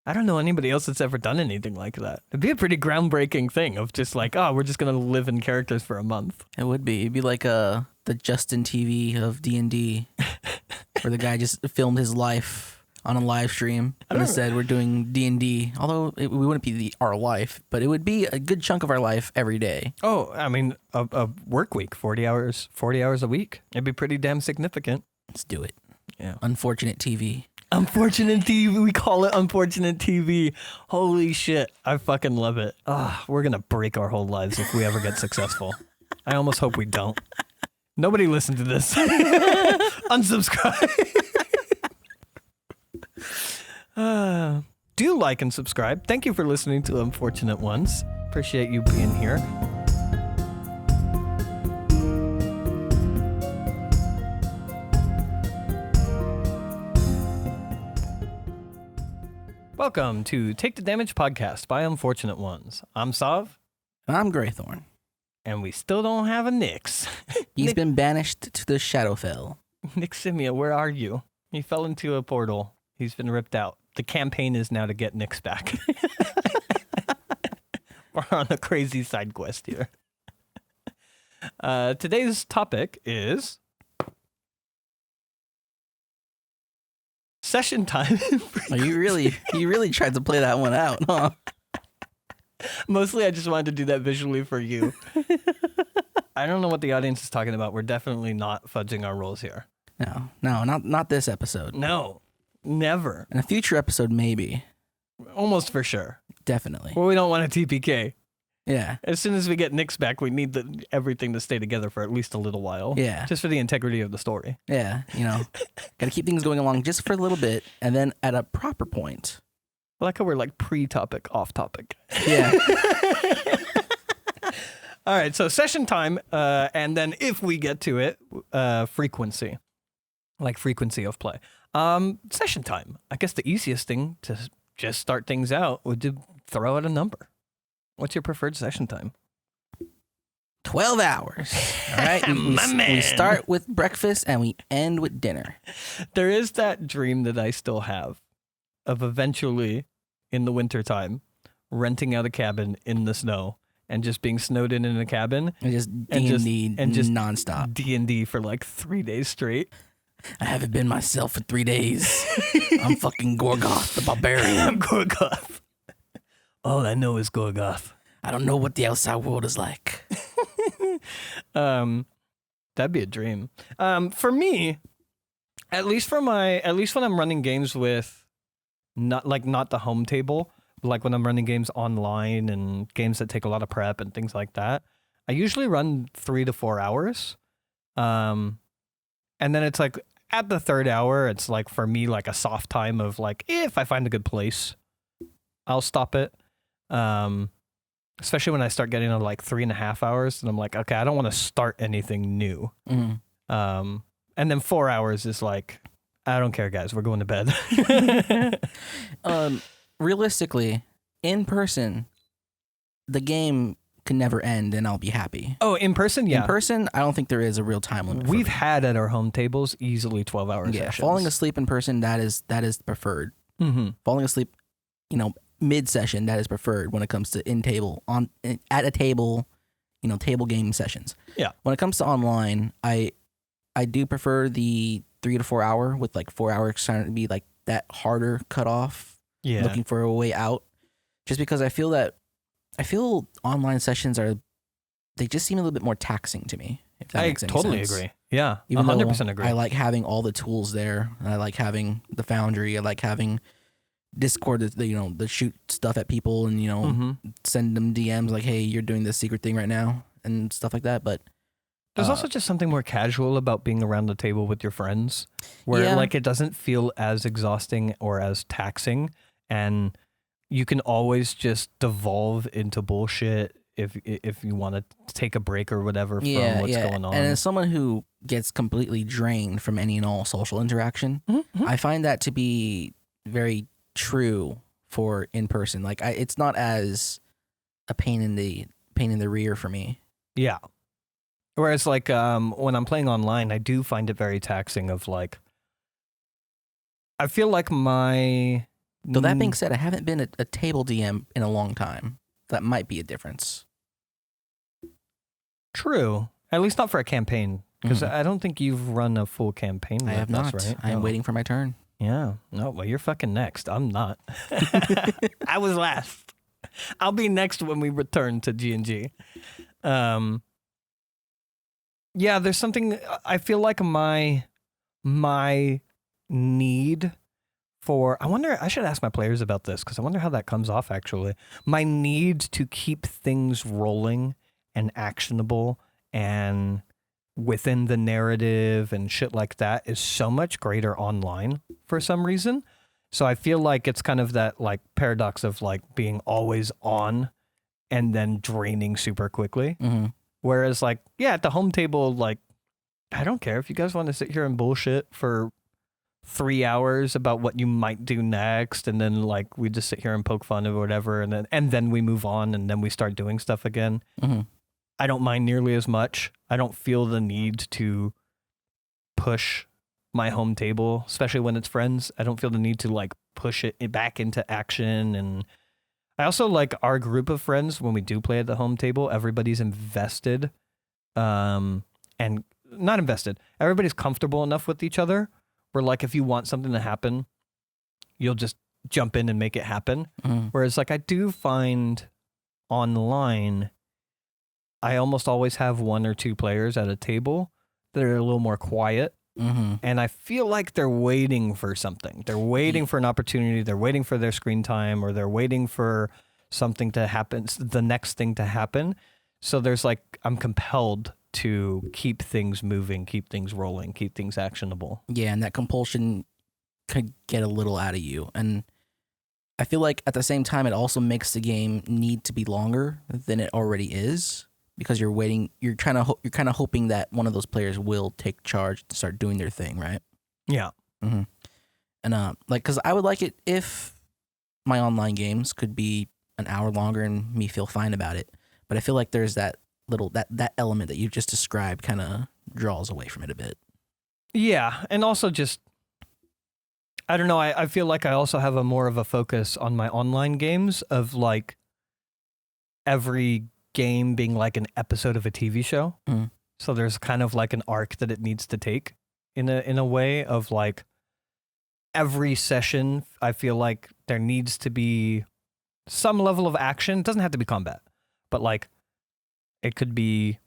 I don't know anybody else that's ever done anything like that. It'd be a pretty groundbreaking thing of just like, oh, we're just gonna live in characters for a month. It would be. It'd be like the Justin TV of D&D, where the guy just filmed his life on a live stream and said we're doing D&D. Although we wouldn't be our life, but it would be a good chunk of our life every day. Oh, I mean, a work week, 40 hours a week. It'd be pretty damn significant. Let's do it. Yeah. Unfortunate TV. Unfortunate TV. We call it Unfortunate TV. Holy shit. I fucking love it. We're going to break our whole lives if we ever get successful. I almost hope we don't. Nobody listen to this. Unsubscribe. Do like and subscribe. Thank you for listening to Unfortunate Ones. Appreciate you being here. Welcome to Take the Damage podcast by Unfortunate Ones. I'm Sav. I'm Greythorn. And we still don't have a Nyx. He's been banished to the Shadowfell. Nick Simia, where are you? He fell into a portal. He's been ripped out. The campaign is now to get Nyx back. We're on a crazy side quest here. Today's topic is session time. Oh, you really tried to play that one out, huh? Mostly I just wanted to do that visually for you. I don't know what the audience is talking about. We're definitely not fudging our roles here. No, not this episode. No, never. In a future episode, maybe. Almost for sure. Definitely. Well, we don't want a TPK. Yeah. As soon as we get Nyx back, we need everything to stay together for at least a little while. Yeah. Just for the integrity of the story. Yeah, gotta keep things going along just for a little bit, and then at a proper point. I like how we're like pre-topic, off-topic. Yeah. All right, so session time, and then if we get to it, frequency. Like frequency of play. Session time. I guess the easiest thing to just start things out would to throw out a number. What's your preferred session time? 12 hours. All right. We start with breakfast and we end with dinner. There is that dream that I still have of eventually, in the wintertime, renting out a cabin in the snow and just being snowed in a cabin. And just D&D and just nonstop. D&D for like 3 days straight. I haven't been myself for 3 days. I'm fucking Gorgoth the Barbarian. I'm Gorgoth. All I know is Gorgoth. I don't know what the outside world is like. That'd be a dream. For me, at least when I'm running games with not the home table, like when I'm running games online and games that take a lot of prep and things like that, I usually run 3 to 4 hours. And then it's like at the third hour, it's like for me like a soft time of like if I find a good place, I'll stop it. Especially when I start getting to like 3.5 hours, and I'm like, okay, I don't want to start anything new. Mm-hmm. And then 4 hours is like, I don't care, guys, we're going to bed. Realistically, in person, the game can never end, and I'll be happy. Oh, in person, yeah. In person, I don't think there is a real time limit. We've had at our home tables easily 12-hour sessions. Falling asleep in person, that is preferred. Mm-hmm. Falling asleep, mid-session, that is preferred when it comes to at a table, table game sessions. Yeah. When it comes to online, I do prefer the 3 to 4 hour with like 4 hours trying to be like that harder cutoff. Yeah. Looking for a way out, just because I feel online sessions they just seem a little bit more taxing to me. If that makes any totally sense. agree. Yeah. Even 100% agree. I like having all the tools there. I like having the Foundry. I like having Discord, the shoot stuff at people and, mm-hmm. send them DMs like, hey, you're doing this secret thing right now and stuff like that. But there's also just something more casual about being around the table with your friends where like it doesn't feel as exhausting or as taxing, and you can always just devolve into bullshit if you want to take a break or whatever from what's going on. And as someone who gets completely drained from any and all social interaction, mm-hmm. I find that to be very true for in person. Like it's not as a pain in the rear for me. Yeah. Whereas like when I'm playing online, I do find it very taxing of like, I feel like my Though that being said, I haven't been a table DM in a long time. That might be a difference. True. At least not for a campaign. Because I don't think you've run a full campaign I have with us, not. right? I'm waiting for my turn. Yeah. No, well, you're fucking next. I'm not. I was last. I'll be next when we return to G&G. Yeah, there's something, I feel like my need for, I should ask my players about this because I wonder how that comes off actually. My need to keep things rolling and actionable and within the narrative and shit like that is so much greater online for some reason. So I feel like it's kind of that like paradox of like being always on and then draining super quickly. Mm-hmm. Whereas like, yeah, at the home table, like, I don't care if you guys want to sit here and bullshit for 3 hours about what you might do next. And then like, we just sit here and poke fun or whatever. And then we move on and then we start doing stuff again. Mm-hmm. I don't mind nearly as much. I don't feel the need to push my home table, especially when it's friends. I don't feel the need to like push it back into action. And I also like our group of friends when we do play at the home table, everybody's invested, and not invested. Everybody's comfortable enough with each other where like, if you want something to happen, you'll just jump in and make it happen. Mm-hmm. Whereas like I do find online, I almost always have 1 or 2 players at a table that are a little more quiet. Mm-hmm. And I feel like they're waiting for something. They're waiting for an opportunity. They're waiting for their screen time, or they're waiting for something to happen, the next thing to happen. So there's like, I'm compelled to keep things moving, keep things rolling, keep things actionable. Yeah, and that compulsion could get a little out of you. And I feel like at the same time, it also makes the game need to be longer than it already is. Because you're waiting, you're kind of hoping that one of those players will take charge and start doing their thing, right? Yeah. Mm-hmm. And like, because I would like it if my online games could be an hour longer and me feel fine about it. But I feel like there's that little that element that you just described kind of draws away from it a bit. Yeah, and also just, I don't know. I feel like I also have a more of a focus on my online games of like every game being like an episode of a TV show. Mm. So there's kind of like an arc that it needs to take in a way of like every session. I feel like there needs to be some level of action. It doesn't have to be combat, but like it could be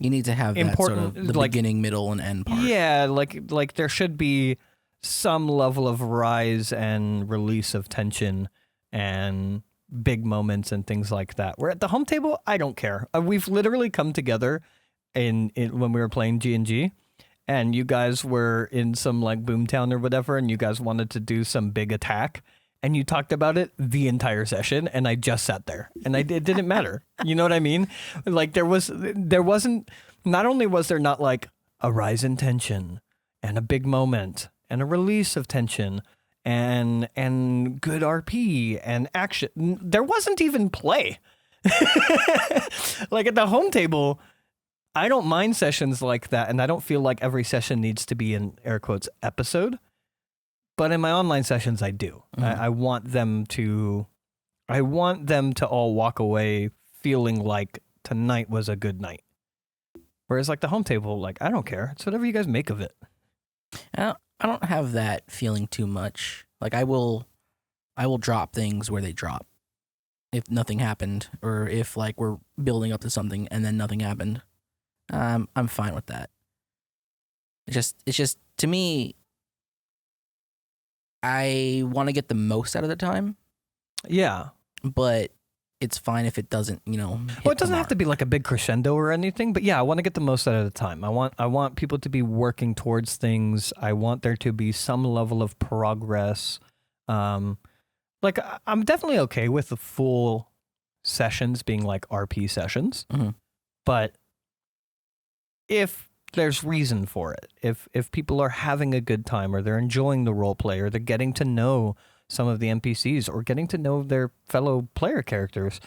You need to have important, that sort of the like, beginning, middle, and end part. Yeah, like there should be some level of rise and release of tension and big moments and things like that. Where at the home table, I don't care. We've literally come together in when we were playing G&G, and you guys were in some like boomtown or whatever, and you guys wanted to do some big attack, and you talked about it the entire session, and I just sat there, and it didn't matter. You know what I mean? Like there wasn't. Not only was there not like a rise in tension and a big moment and a release of tension and good RP and action. There wasn't even play. Like at the home table, I don't mind sessions like that, and I don't feel like every session needs to be an air quotes episode. But in my online sessions, I do. Mm. I want them to all walk away feeling like tonight was a good night. Whereas like the home table, like I don't care. It's whatever you guys make of it. I don't have that feeling too much. Like I will drop things where they drop. If nothing happened, or if like we're building up to something and then nothing happened, I'm fine with that. It's just to me, I want to get the most out of the time. Yeah. But it's fine if it doesn't, Well, it doesn't have to be like a big crescendo or anything, but yeah, I want to get the most out of the time. I want people to be working towards things. I want there to be some level of progress. Like I'm definitely okay with the full sessions being like RP sessions, mm-hmm. but if there's reason for it, if people are having a good time or they're enjoying the role play or they're getting to know some of the NPCs or getting to know their fellow player characters,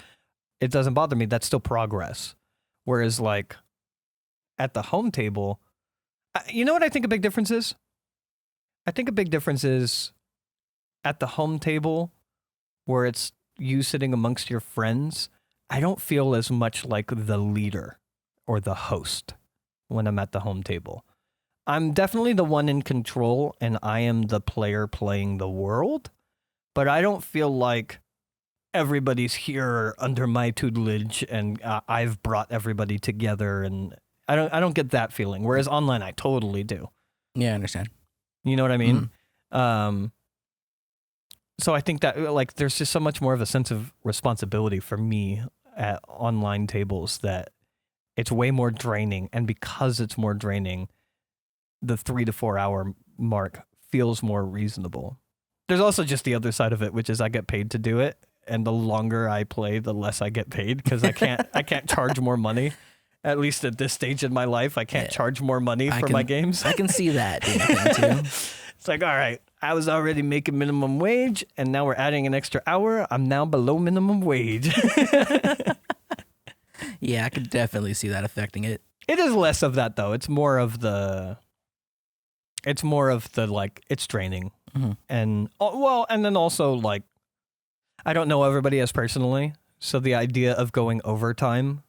it doesn't bother me. That's still progress. Whereas like at the home table, you know what I think a big difference is? I think a big difference is at the home table where it's you sitting amongst your friends, I don't feel as much like the leader or the host when I'm at the home table. I'm definitely the one in control and I am the player playing the world, but I don't feel like everybody's here under my tutelage and I've brought everybody together, and I don't get that feeling. Whereas online, I totally do. Yeah, I understand. You know what I mean? So I think that like there's just so much more of a sense of responsibility for me at online tables that it's way more draining, and because it's more draining, the 3 to 4 hour mark feels more reasonable. There's also just the other side of it, which is I get paid to do it, and the longer I play, the less I get paid because I can't charge more money. At least at this stage in my life, I can't charge more money for my games. I can see that being a thing too. It's like, all right, I was already making minimum wage, and now we're adding an extra hour. I'm now below minimum wage. Yeah, I could definitely see that affecting it. It is less of that though. It's more of the like it's draining, and and then also like I don't know everybody as personally, so the idea of going overtime,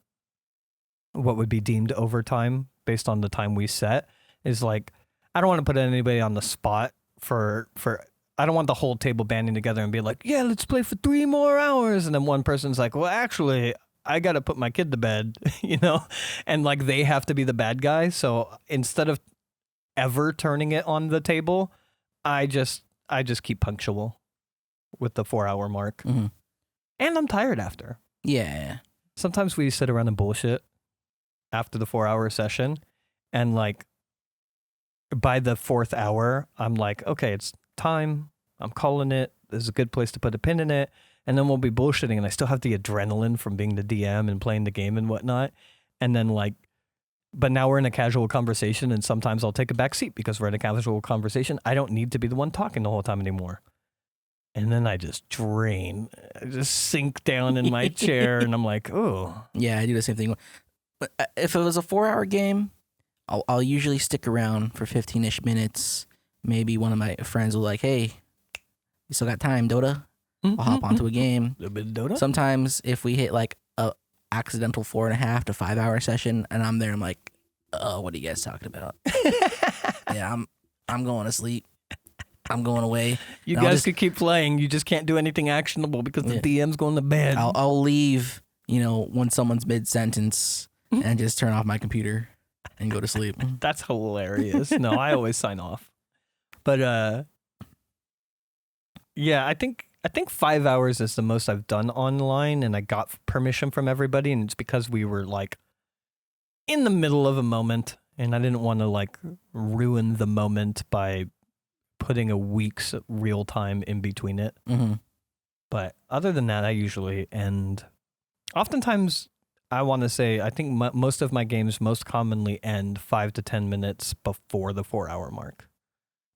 what would be deemed overtime based on the time we set, is like I don't want to put anybody on the spot for I don't want the whole table banding together and be like, yeah, let's play for 3 more hours, and then one person's like, well, actually, I got to put my kid to bed, you know, and like they have to be the bad guy. So instead of ever turning it on the table, I just keep punctual with the 4 hour mark, and I'm tired after. Yeah. Sometimes we sit around and bullshit after the 4 hour session, and like by the 4th hour, I'm like, okay, it's time. I'm calling it. This is a good place to put a pin in it. And then we'll be bullshitting, and I still have the adrenaline from being the DM and playing the game and whatnot. And then like, but now we're in a casual conversation, and sometimes I'll take a back seat because we're in a casual conversation. I don't need to be the one talking the whole time anymore. And then I just drain. I just sink down in my chair, and I'm like, oh. Yeah, I do the same thing. But if it was a 4 hour game, I'll usually stick around for 15-ish minutes. Maybe one of my friends will like, hey, you still got time, Dota? I'll hop onto a game. A little bit of Dota. Sometimes if we hit like a accidental 4.5 to 5 hour session and I'm there, I'm like, oh, what are you guys talking about? Yeah, I'm going to sleep. I'm going away. You guys could keep playing. You just can't do anything actionable because the DM's going to bed. I'll leave, when someone's mid-sentence and just turn off my computer and go to sleep. That's hilarious. No, I always sign off. But yeah, I think 5 hours is the most I've done online, and I got permission from everybody, and it's because we were like in the middle of a moment, and I didn't want to like ruin the moment by putting a week's real time in between it. But other than that, I usually end. Oftentimes, I want to say I think most of my games most commonly end 5 to 10 minutes before the 4 hour mark,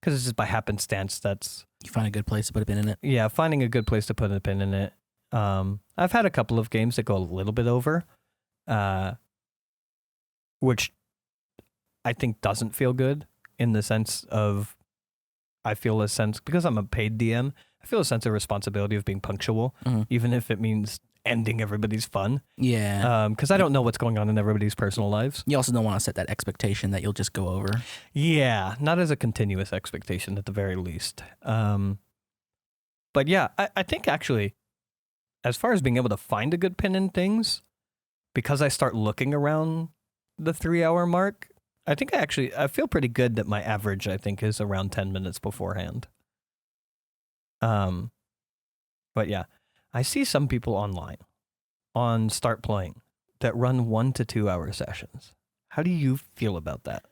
because it's just by happenstance that's. You find a good place to put a pin in it. Yeah, finding a good place to put a pin in it. I've had a couple of games that go a little bit over, which I think doesn't feel good in the sense of I feel a sense, because I'm a paid DM, I feel a sense of responsibility of being punctual, even if it means ending everybody's fun. Yeah. Because I don't know what's going on in everybody's personal lives. You also don't want to set that expectation that you'll just go over. Yeah, not as a continuous expectation at the very least. But yeah, I think actually, as far as being able to find a good pin in things, because I start looking around the 3 hour mark, I think I feel pretty good that my average, I think, is around 10 minutes beforehand. But yeah, I see some people online on Start Playing that run 1 to 2 hour sessions. How do you feel about that?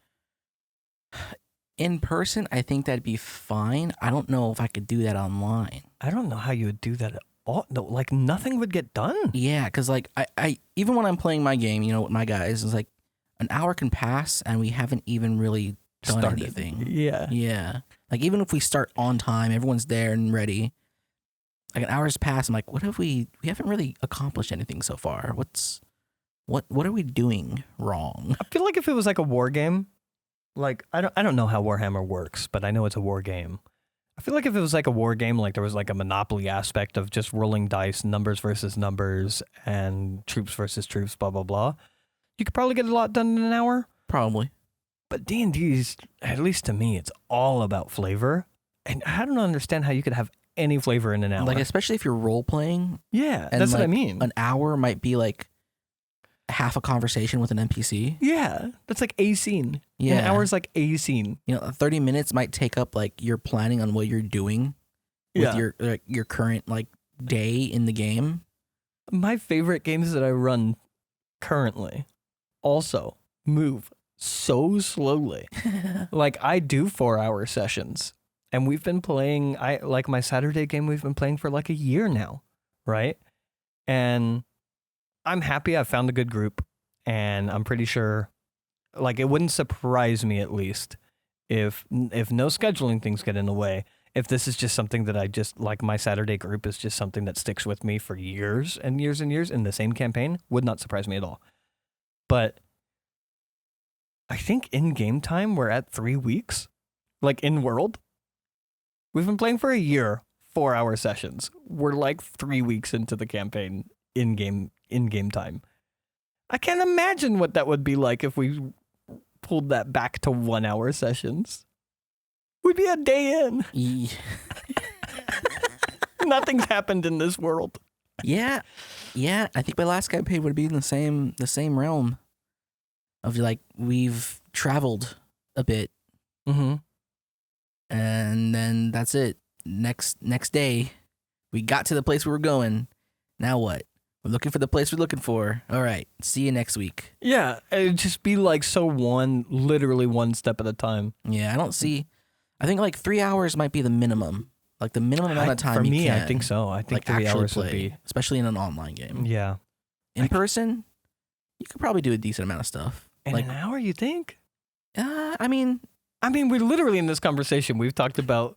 In person, I think that'd be fine. I don't know if I could do that online. I don't know how you would do that at all. No, like nothing would get done. Yeah, because like I even when I'm playing my game, with my guys, it's like an hour can pass and we haven't even really done anything. Yeah. Yeah. Like even if we start on time, everyone's there and ready. Like an hour's passed, I'm like, what have we haven't really accomplished anything so far. What are we doing wrong? I feel like if it was like a war game, like I don't know how Warhammer works, but I know it's a war game. I feel like if it was like a war game, like there was like a Monopoly aspect of just rolling dice, numbers versus numbers, and troops versus troops, blah blah blah, you could probably get a lot done in an hour. Probably. But D&D's, at least to me, it's all about flavor, and I don't understand how you could have any flavor in an hour. Like, especially if you're role playing. Yeah, and that's what I like, mean. An hour might be like half a conversation with an NPC. Yeah, that's like a scene. Yeah. An hour's like a scene. 30 minutes might take up like your planning on what you're doing with your current like day in the game. My favorite games that I run currently also move so slowly. Like I do 4-hour sessions, and we've been playing. Like my Saturday game. We've been playing for like a year now, right? And I'm happy I found a good group, and I'm pretty sure, like, it wouldn't surprise me at least if no scheduling things get in the way. If this is just something that I just like, my Saturday group is just something that sticks with me for years and years and years in the same campaign, would not surprise me at all. But I think in game time we're at 3 weeks, like in world. We've been playing for a year, 4-hour sessions. We're like 3 weeks into the campaign in game time. I can't imagine what that would be like if we pulled that back to 1-hour sessions. We'd be a day in. Nothing's happened in this world. Yeah. I think my last campaign would be in the same realm of like we've traveled a bit, and then that's it. Next day, we got to the place we were going. Now what? We're looking for the place we're looking for. All right. See you next week. Yeah, it'd just be like literally one step at a time. Yeah, I think like 3 hours might be the minimum. Like the minimum amount of time for you me, can. I think so. I think like 3 actually hours play, would be. especially in an online game. Yeah. In person, you could probably do a decent amount of stuff. In like an hour, you think? I mean, we're literally in this conversation. We've talked about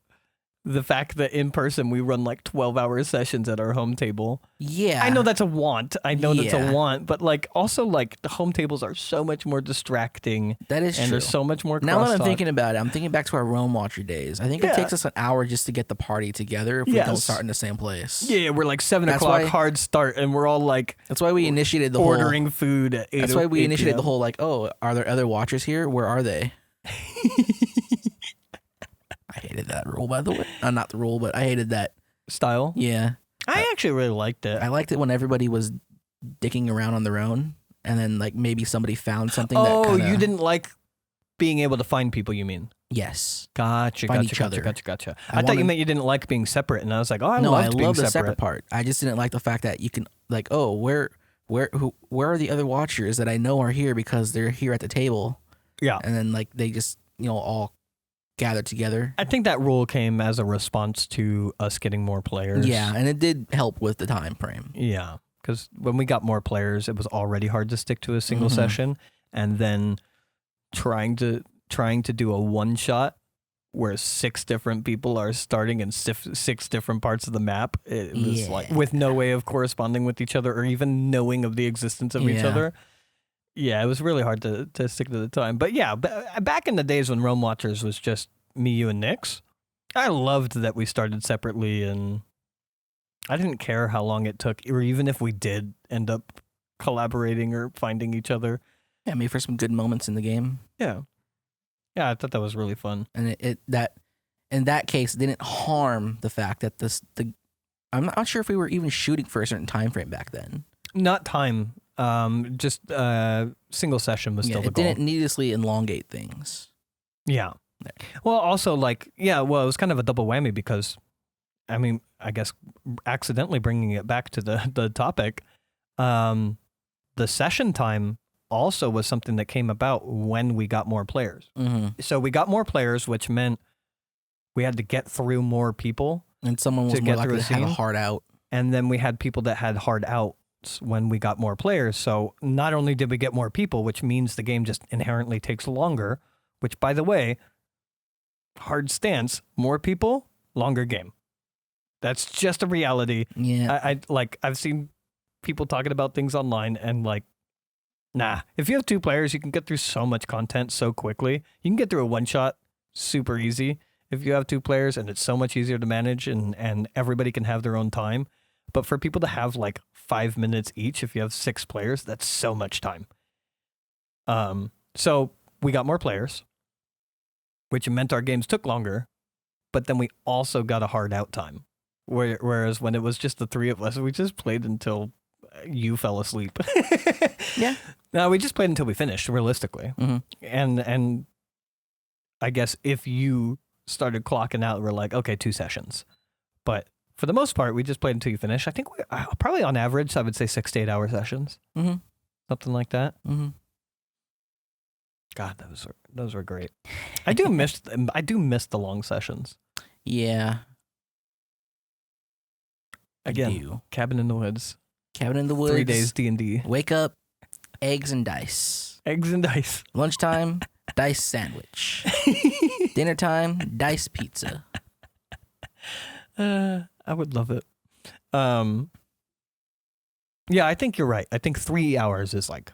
the fact that in person we run like 12-hour sessions at our home table. Yeah. I know that's a want. That's a Yeah. want, but like also like the home tables are so much more distracting. that is And true. there's so much more Now that I'm crosstalk. thinking about it, I'm thinking back to our Rome Watcher days. I think it Yeah. takes us an hour just to get the party together if we don't Yes. start in the same place. Yeah, we're like 7 That's o'clock why- hard start, and we're all like That's why we initiated the ordering food at 8. whole. That's why we 8 initiated the PM. whole like, oh, are there other Watchers here? Where are they? I hated that rule, by the way. Not the rule, but I hated that. style. Yeah. I actually really liked it. I liked it when everybody was dicking around on their own, and then like maybe somebody found something. Oh, that kinda, you didn't like being able to find people, you mean? Yes. Gotcha, Find gotcha, each gotcha, other. gotcha. I I thought you wanted- meant you didn't like being separate, and I was like, oh, I No, I loved being love the separate. separate part. I just didn't like the fact that you can like, oh, where are the other Watchers that I know are here because they're here at the table, Yeah. and then like they just all gather together. I think that rule came as a response to us getting more players. Yeah, and it did help with the time frame. Yeah, because when we got more players, it was already hard to stick to a single Mhm. session, and then trying to do a one shot where 6 different people are starting in 6 different parts of the map. It was like Yeah. with no way of corresponding with each other or even knowing of the existence of each Yeah. other. Yeah, it was really hard to stick to the time. But yeah, back in the days when Rome Watchers was just me, you, and Nix, I loved that we started separately, and I didn't care how long it took, or even if we did end up collaborating or finding each other. Yeah, made for some good moments in the game, Yeah. Yeah, I thought that was really fun. and that in that case didn't harm the fact that I'm not sure if we were even shooting for a certain time frame back then. Not time, just single session was still the it goal. didn't needlessly elongate things. Yeah. There. Well, also, like, yeah, well, it was kind of a double whammy because, I mean, I guess accidentally bringing it back to the topic, the session time also was something that came about when we got more players. Mm-hmm. So we got more players, which meant we had to get through more people. And someone was To more get through likely a to have a scene? hard out. And then we had people that had hard outs when we got more players. So not only did we get more people, which means the game just inherently takes longer, which, by the way, hard stance, more people, longer game. That's just a reality. Yeah. I've seen people talking about things online, and like, nah, if you have 2 players, you can get through so much content so quickly. You can get through a one shot super easy. if you have 2 players, and it's so much easier to manage, and everybody can have their own time. But for people to have like 5 minutes each, if you have 6 players, that's so much time. So we got more players, which meant our games took longer, but then we also got a hard out time. Whereas when it was just the 3 of us, we just played until you fell asleep. Yeah. No, we just played until we finished, realistically. Mm-hmm. And I guess if you started clocking out, we're like, okay, 2 sessions. But for the most part, we just played until you finish. I think probably on average, I would say 6 to 8 hour sessions. Mm-hmm. Something like that. Mm-hmm. God, those were great. I do miss the long sessions. Yeah. Again, Cabin in the Woods. Cabin in the Woods. 3 days D&D. Wake up, eggs and dice. Eggs and dice. Lunchtime, dice sandwich. Dinner time, dice pizza. I would love it. Yeah, I think you're right. I think 3 hours is like...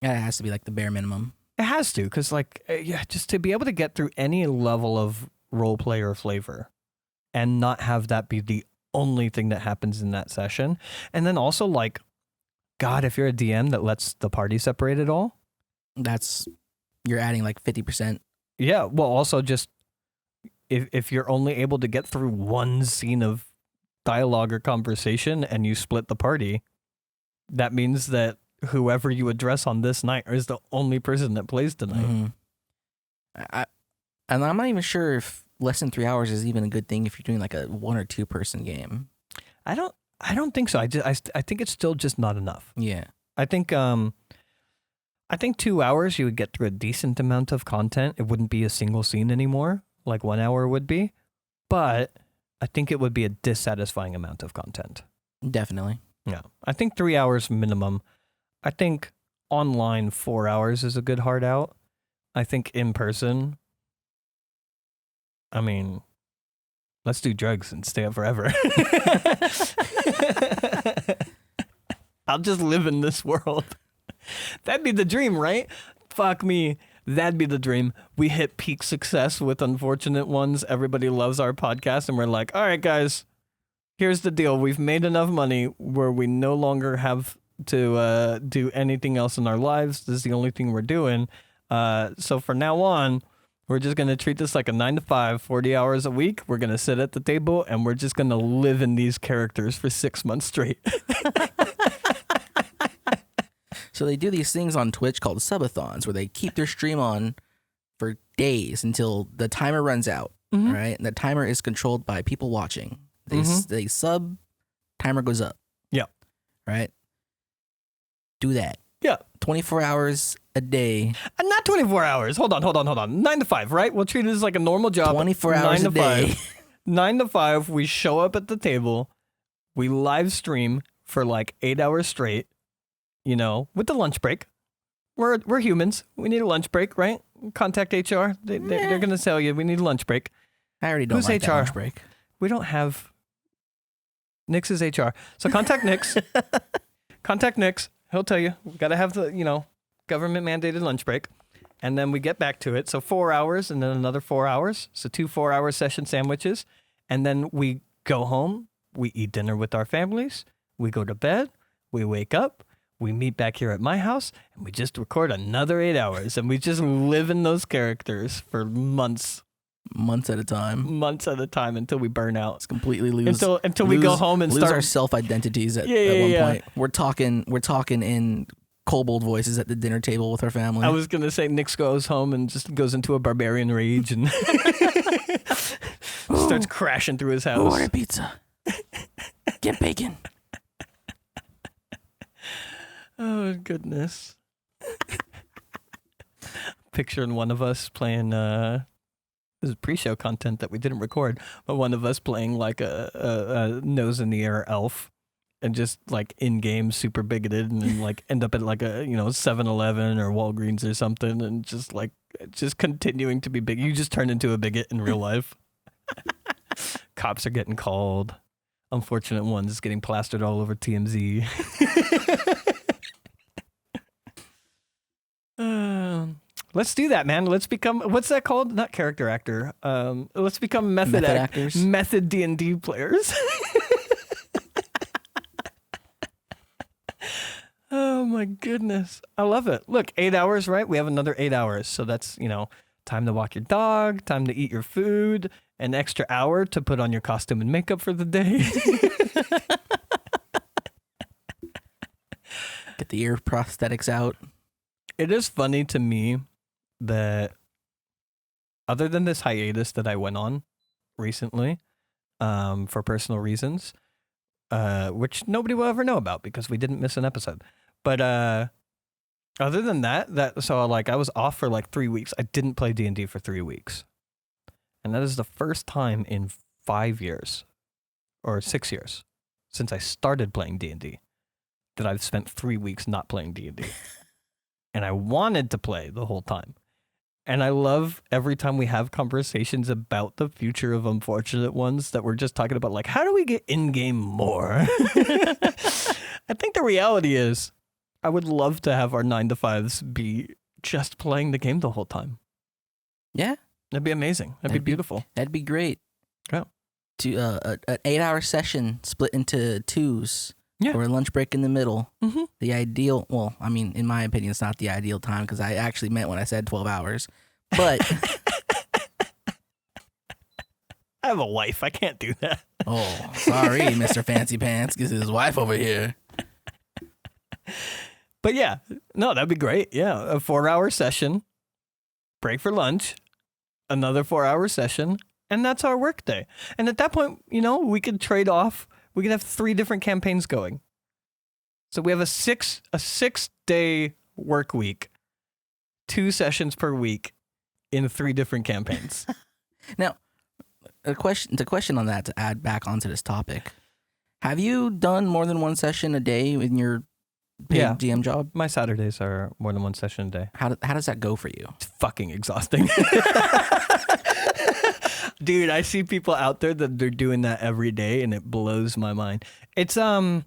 It has to be like the bare minimum. It has to, because like, yeah, just to be able to get through any level of role play or flavor and not have that be the only thing that happens in that session. And then also like, God, if you're a DM that lets the party separate it all. You're adding like 50%. Yeah, well also just, if you're only able to get through one scene of dialogue or conversation and you split the party, that means that whoever you address on this night is the only person that plays tonight. Mm-hmm. And I'm not even sure if less than 3 hours is even a good thing if you're doing like a 1 or 2 person game. I don't think so. I think it's still just not enough. Yeah. I think 2 hours you would get through a decent amount of content. It wouldn't be a single scene anymore, like 1 hour would be. But I think it would be a dissatisfying amount of content. Definitely. Yeah. I think 3 hours minimum. I think online 4 hours is a good hard out. I think in person, I mean, let's do drugs and stay up forever. I'll just live in this world. That'd be the dream, right? Fuck me. That'd be the dream. We hit peak success with Unfortunate Ones. Everybody loves our podcast. And we're like, all right, guys, here's the deal. We've made enough money where we no longer have to do anything else in our lives. This is the only thing we're doing. So from now on, we're just going to treat this like a 9 to 5, 40 hours a week. We're going to sit at the table and we're just going to live in these characters for 6 months straight. So they do these things on Twitch called subathons where they keep their stream on for days until the timer runs out, right? And the timer is controlled by people watching. They sub, timer goes up. Yeah. Right? Do that. Yeah. 24 hours a day. Not 24 hours. Hold on. 9 to 5, right? We'll treat it as like a normal job. 24 hours a day. 9 to 5, we show up at the table. We live stream for like 8 hours straight, you know, with the lunch break. We're humans. We need a lunch break, right? Contact HR. They're going to tell you we need a lunch break. I already don't like that lunch break. We don't have... Nix is HR. So contact Nix. Contact Nix. He'll tell you. We got to have the, you know, government mandated lunch break. And then we get back to it. So 4 hours and then another 4 hours. So 2 4-hour session sandwiches. And then we go home. We eat dinner with our families. We go to bed. We wake up. We meet back here at my house. And we just record another 8 hours. And we just live in those characters for months. Months at a time. Months at a time until we burn out. It's completely lose. Until we go home and lose start our self-identities at one point. We're talking in kobold voices at the dinner table with our family. I was gonna say Nix goes home and just goes into a barbarian rage and starts crashing through his house. Order pizza. Get bacon. Oh goodness. Picturing one of us playing this is pre-show content that we didn't record, but one of us playing like a nose in the air elf and just like in game super bigoted and then like end up at like a, you know, 7-Eleven or Walgreens or something and just continuing to be big. You just turn into a bigot in real life. Cops are getting called. Unfortunate Ones is getting plastered all over TMZ. Let's do that, man. Let's become, what's that called? Not character actor. Let's become method actors. Method D&D players. Oh my goodness. I love it. Look, 8 hours, right? We have another 8 hours. So that's, time to walk your dog, time to eat your food, an extra hour to put on your costume and makeup for the day. Get the ear prosthetics out. It is funny to me that other than this hiatus that I went on recently, for personal reasons, which nobody will ever know about because we didn't miss an episode. But other than that, so like I was off for like 3 weeks. I didn't play D&D for 3 weeks. And that is the first time in 5 years or 6 years since I started playing D&D that I've spent 3 weeks not playing D&D. And I wanted to play the whole time. And I love every time we have conversations about the future of Unfortunate Ones that we're just talking about, like, how do we get in-game more? I think the reality is I would love to have our 9 to 5s be just playing the game the whole time. Yeah. That'd be amazing. That'd be beautiful. That'd be great. Yeah. An 8-hour session split into 2s. Yeah. Or a lunch break in the middle. Mm-hmm. The ideal, well, I mean, in my opinion, it's not the ideal time because I actually meant when I said 12 hours. But I have a wife. I can't do that. Oh, sorry, Mr. Fancy Pants, because his wife over here. But yeah, no, that'd be great. Yeah, a 4-hour session, break for lunch, another 4-hour session, and that's our work day. And at that point, we could trade off. We could have 3 different campaigns going. So we have a 6-day work week, 2 sessions per week in 3 different campaigns. Now, the question on that to add back onto this topic. Have you done more than 1 session a day in your paid GM job? My Saturdays are more than 1 session a day. How does that go for you? It's fucking exhausting. Dude, I see people out there that they're doing that every day and it blows my mind. It's a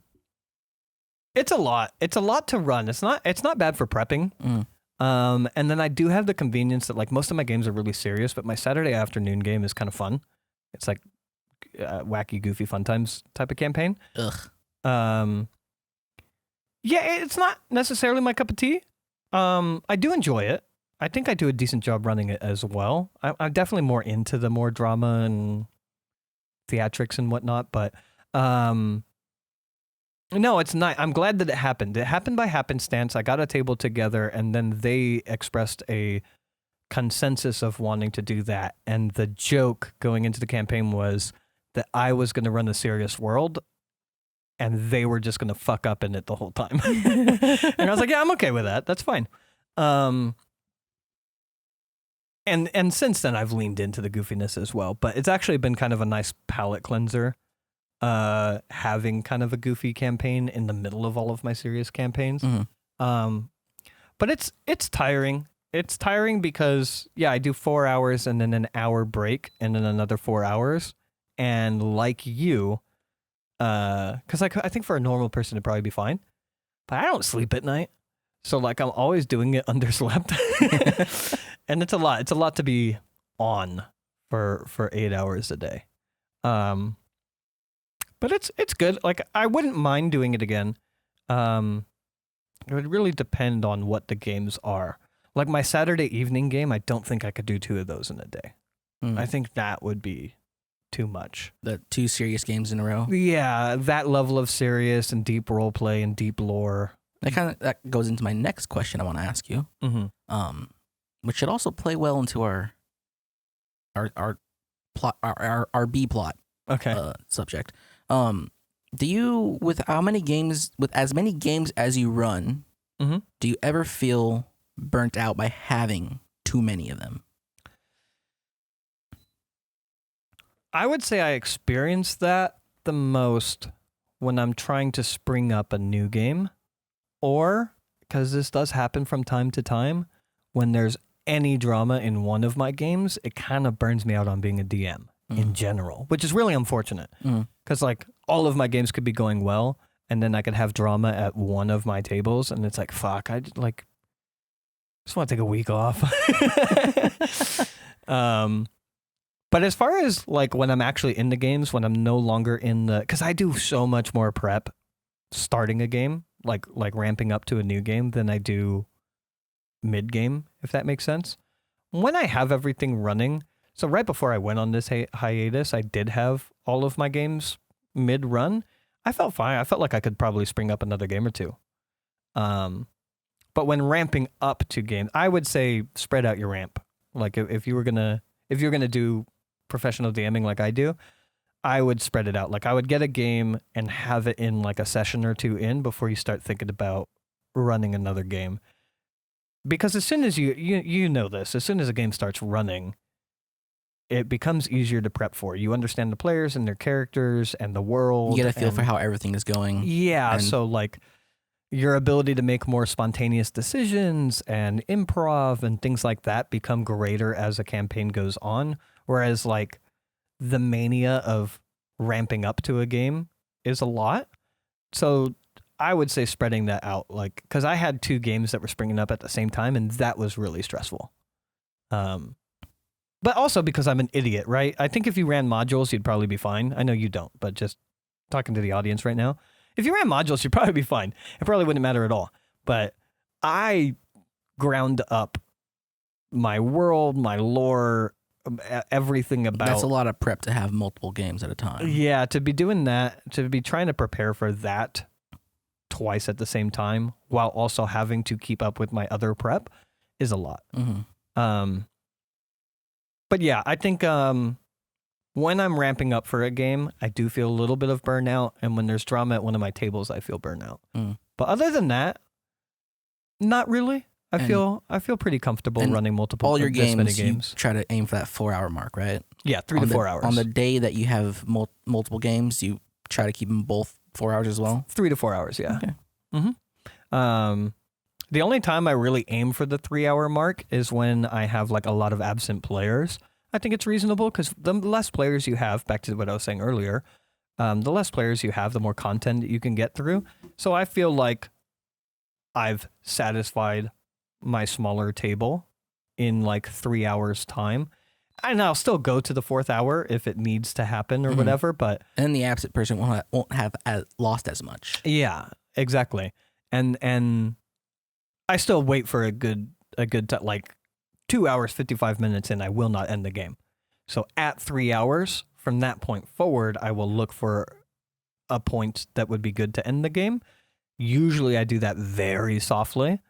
lot. It's a lot to run. It's not bad for prepping. And then I do have the convenience that like most of my games are really serious, but my Saturday afternoon game is kind of fun. It's like wacky, goofy, fun times type of campaign. Ugh. Yeah, it's not necessarily my cup of tea. I do enjoy it. I think I do a decent job running it as well. I'm definitely more into the more drama and theatrics and whatnot, but no, it's not. I'm glad that it happened. It happened by happenstance. I got a table together and then they expressed a consensus of wanting to do that. And the joke going into the campaign was that I was going to run the serious world and they were just going to fuck up in it the whole time. And I was like, yeah, I'm okay with that. That's fine. And since then I've leaned into the goofiness as well, but it's actually been kind of a nice palate cleanser, having kind of a goofy campaign in the middle of all of my serious campaigns. Mm-hmm. But it's tiring. It's tiring because I do 4 hours and then an hour break and then another 4 hours. And like you, cause I think for a normal person it'd probably be fine, but I don't sleep at night. So like I'm always doing it underslept. And it's a lot. It's a lot to be on for 8 hours a day. But it's good. Like I wouldn't mind doing it again. It would really depend on what the games are. Like my Saturday evening game, I don't think I could do 2 of those in a day. I think that would be too much. The 2 serious games in a row. Yeah, that level of serious and deep role play and deep lore. That goes into my next question I want to ask you. Mm-hmm. Which should also play well into our plot, our B plot. Okay. Subject. Do you, with as many games as you run, mm-hmm. do you ever feel burnt out by having too many of them? I would say I experience that the most when I'm trying to spring up a new game, or, because this does happen from time to time, when there's any drama in one of my games, it kind of burns me out on being a DM in general, which is really unfortunate. Because like all of my games could be going well, and then I could have drama at one of my tables, and it's like, fuck, Just want to take a week off. But as far as like when I'm actually in the games, when I'm no longer in the, because I do so much more prep starting a game, like ramping up to a new game than I do mid game, if that makes sense. When I have everything running, so right before I went on this hiatus, I did have all of my games mid run. I felt fine. I felt like I could probably spring up another game or two. But when ramping up to games, I would say spread out your ramp. Like if you're gonna do professional DMing like I do, I would spread it out. Like I would get a game and have it in like a session or two in before you start thinking about running another game. Because as soon as you know this, as soon as a game starts running, it becomes easier to prep for. You understand the players and their characters and the world. You get a feel for how everything is going. Yeah, so like your ability to make more spontaneous decisions and improv and things like that become greater as a campaign goes on. Whereas like the mania of ramping up to a game is a lot. So I would say spreading that out, like, because I had 2 games that were springing up at the same time, and that was really stressful. But also because I'm an idiot, right? I think if you ran modules, you'd probably be fine. I know you don't, but just talking to the audience right now, if you ran modules, you'd probably be fine. It probably wouldn't matter at all. But I ground up my world, my lore, everything about. That's a lot of prep to have multiple games at a time. Yeah, to be doing that, to be trying to prepare for that twice at the same time while also having to keep up with my other prep is a lot. Mm-hmm. But yeah, I think when I'm ramping up for a game, I do feel a little bit of burnout, and when there's drama at one of my tables, I feel burnout. But other than that, not really. I feel pretty comfortable running multiple all your games. You try to aim for that 4-hour mark, right? Yeah, 3 to 4 hours. On the day that you have multiple games, you try to keep them both 4 hours as well? 3 to 4 hours, yeah. Okay. Mm-hmm. The only time I really aim for the 3-hour mark is when I have like a lot of absent players. I think it's reasonable because the less players you have, back to what I was saying earlier, the less players you have, the more content that you can get through. So I feel like I've satisfied my smaller table in like 3 hours time. And I'll still go to the 4th hour if it needs to happen or whatever, but... And the absent person won't have lost as much. Yeah, exactly. And I still wait for a good like 2 hours, 55 minutes in, I will not end the game. So at 3 hours, from that point forward, I will look for a point that would be good to end the game. Usually I do that very softly,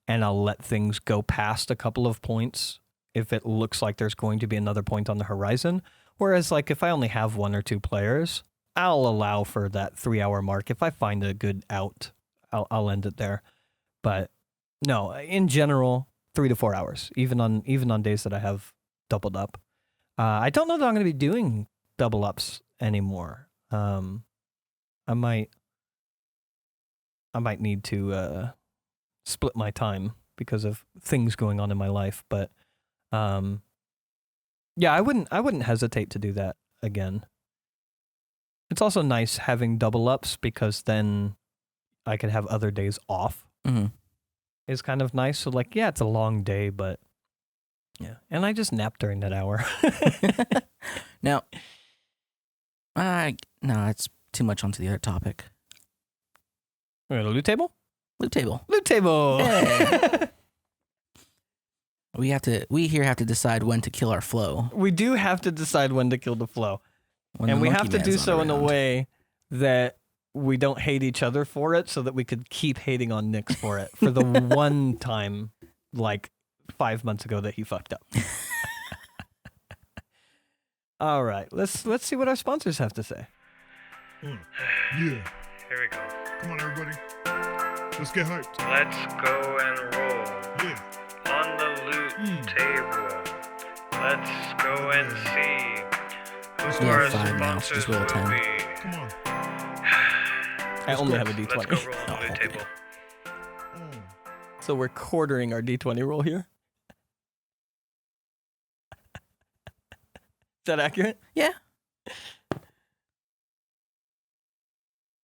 and I'll let things go past a couple of points if it looks like there's going to be another point on the horizon. Whereas like if I only have 1 or 2 players, I'll allow for that 3-hour mark. If I find a good out, I'll end it there. But no, in general, 3 to 4 hours, even on days that I have doubled up. I don't know that I'm going to be doing double ups anymore. I might need to split my time because of things going on in my life, but yeah, I wouldn't hesitate to do that again. It's also nice having double ups because then I could have other days off. Mm-hmm. Is kind of nice. So like, yeah, it's a long day, but yeah. And I just nap during that hour. Now, no, it's too much onto the other topic. We're at a loot table? Loot table. Loot table! Yeah. We here have to decide when to kill our flow. We do have to decide when to kill the flow. And we have to do so in a way that we don't hate each other for it so that we could keep hating on Nix for it for the one time like 5 months ago that he fucked up. All right, let's see what our sponsors have to say. Yeah. Here we go. Come on, everybody. Let's get hyped. Let's go and roll. Yeah. On the loot table. Let's go and see who Yeah, our 5 now, sponsors just roll a will 10. be. Come on. I only have a D20. Let's go roll on the Oh, loot okay. table. So we're quartering our D20 roll here. Is that accurate? Yeah.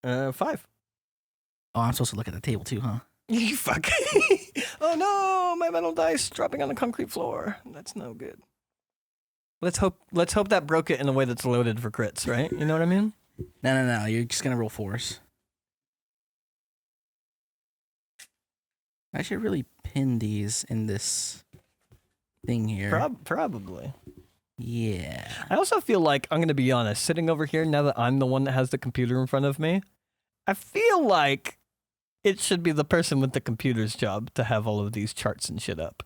5. Oh, I'm supposed to look at the table too, huh? You fuck. Oh no, my metal dice dropping on the concrete floor. That's no good. Let's hope that broke it in a way that's loaded for crits, right? You know what I mean? No. You're just gonna roll 4s. I should really pin these in this thing here. Probably. Yeah. I also feel like, I'm going to be honest, sitting over here, now that I'm the one that has the computer in front of me, I feel like it should be the person with the computer's job to have all of these charts and shit up,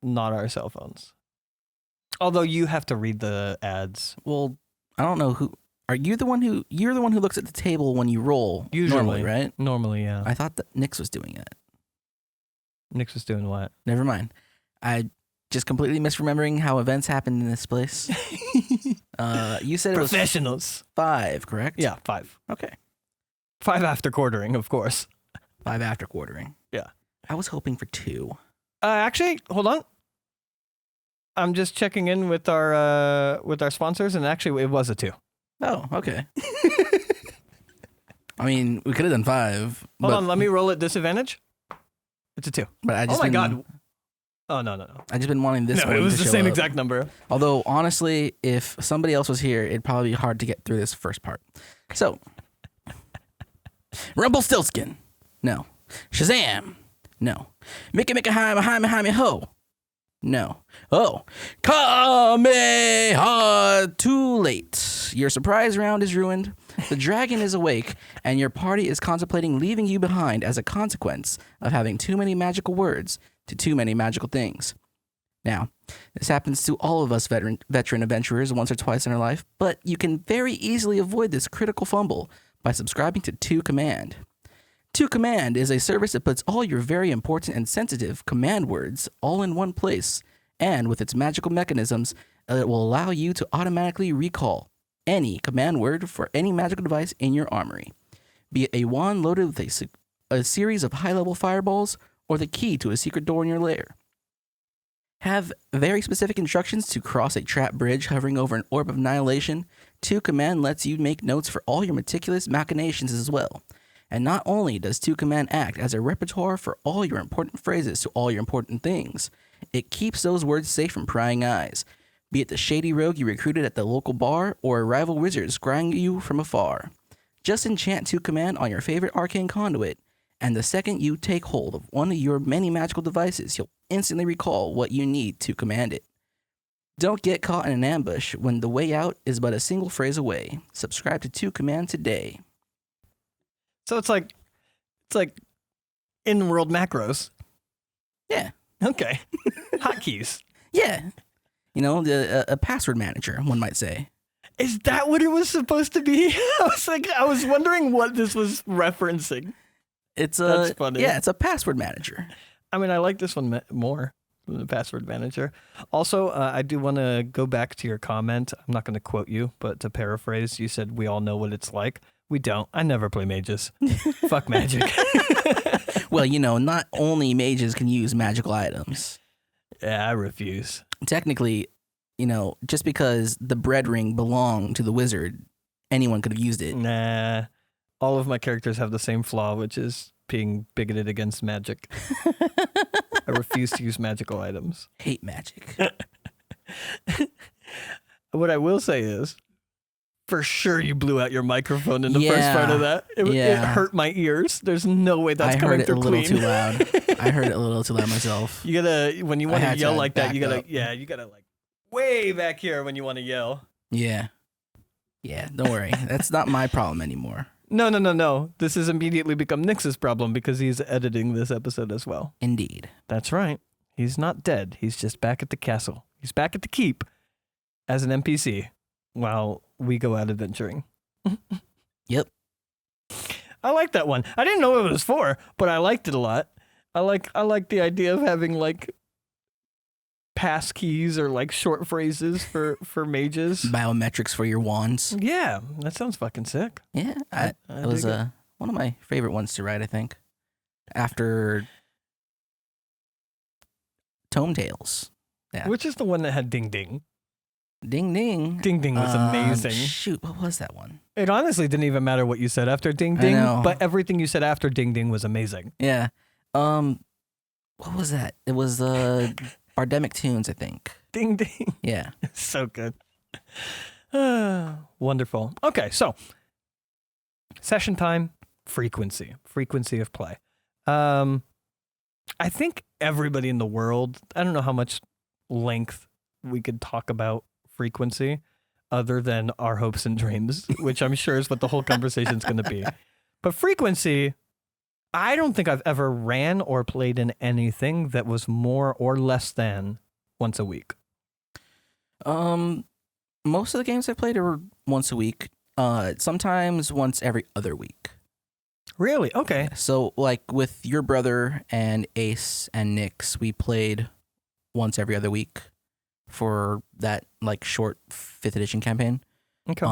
not our cell phones. Although you have to read the ads. Well, I don't know who. You're the one who looks at the table when you roll. Usually, normally, right? Normally, yeah. I thought that Nix was doing it. Nix was doing what? Never mind. I just completely misremembering how events happened in this place. You said it was Professionals. 5, correct? Yeah, 5. Okay. 5 after quartering, of course. 5 after quartering. Yeah. I was hoping for 2. Actually, hold on. I'm just checking in with our sponsors, and actually, it was a 2. Oh, okay. I mean, we could have done 5. Hold on, let me roll at disadvantage. It's a 2. But I just Oh my god. Oh no. I just been wanting this No, one it was to the show same up. exact number. Although, honestly, if somebody else was here, it'd probably be hard to get through this first part. So, Rumpelstiltskin. No. Shazam. No. Mickey Hi, ho. No. Oh. Kameha, too late. Your surprise round is ruined. The dragon is awake, and your party is contemplating leaving you behind as a consequence of having too many magical words to too many magical things. Now, this happens to all of us veteran adventurers once or twice in our life, but you can very easily avoid this critical fumble by subscribing to 2 Command. 2 Command is a service that puts all your very important and sensitive command words all in one place, and with its magical mechanisms, it will allow you to automatically recall any command word for any magical device in your armory, be it a wand loaded with a series of high-level fireballs or the key to a secret door in your lair. Have very specific instructions to cross a trap bridge hovering over an orb of annihilation. 2 Command lets you make notes for all your meticulous machinations as well. And not only does 2 Command act as a repertoire for all your important phrases to all your important things, it keeps those words safe from prying eyes, be it the shady rogue you recruited at the local bar or a rival wizard scrying you from afar. Just enchant 2 Command on your favorite arcane conduit, and the second you take hold of one of your many magical devices, you'll instantly recall what you need to command it. Don't get caught in an ambush when the way out is but a single phrase away. Subscribe to 2 Command today. So it's like in-world macros. Yeah. Okay. Hotkeys. Yeah. You know, a password manager, one might say. Is that what it was supposed to be? I was wondering what this was referencing. That's funny. Yeah, it's a password manager. I mean, I like this one more than the password manager. Also, I do want to go back to your comment. I'm not going to quote you, but to paraphrase, you said we all know what it's like. We don't. I never play mages. Fuck magic. Well, you know, not only mages can use magical items. Yeah, I refuse. Technically, you know, just because the bread ring belonged to the wizard, anyone could have used it. Nah. All of my characters have the same flaw, which is being bigoted against magic. I refuse to use magical items. Hate magic. What I will say is, for sure you blew out your microphone in the first part of that. It hurt my ears. There's no way that's coming through clean. I heard it a little too loud. I heard it a little too loud myself. You gotta, when you want to yell like that, you gotta, up. you gotta like way back here when you want to yell. Yeah. Yeah, don't worry. That's not my problem anymore. No. This has immediately become Nix's problem because he's editing this episode as well. Indeed. That's right. He's not dead. He's just back at the castle. He's back at the keep as an NPC while we go out adventuring. Yep. I like that one. I didn't know what it was for, but I liked it a lot. I like the idea of having like pass keys or like short phrases for mages. Biometrics for your wands. Yeah, that sounds fucking sick. Yeah, it was one of my favorite ones to write, I think. After Tome Tales. Yeah. Which is the one that had ding ding. Ding ding. Ding ding was amazing. Shoot, what was that one? It honestly didn't even matter what you said after ding ding, but everything you said after ding ding was amazing. Yeah. What was that? It was Bardemic Tunes, I think. Ding ding. Yeah. So good. Wonderful. Okay, so session time, frequency of play. I think everybody in the world, I don't know how much length we could talk about frequency other than our hopes and dreams, which I'm sure is what the whole conversation is going to be. But frequency, I don't think I've ever ran or played in anything that was more or less than once a week. Most of the games I played are once a week. Sometimes once every other week. Really? Okay. So, like with your brother and Ace and Nyx, we played once every other week for that like short 5th edition campaign. Okay.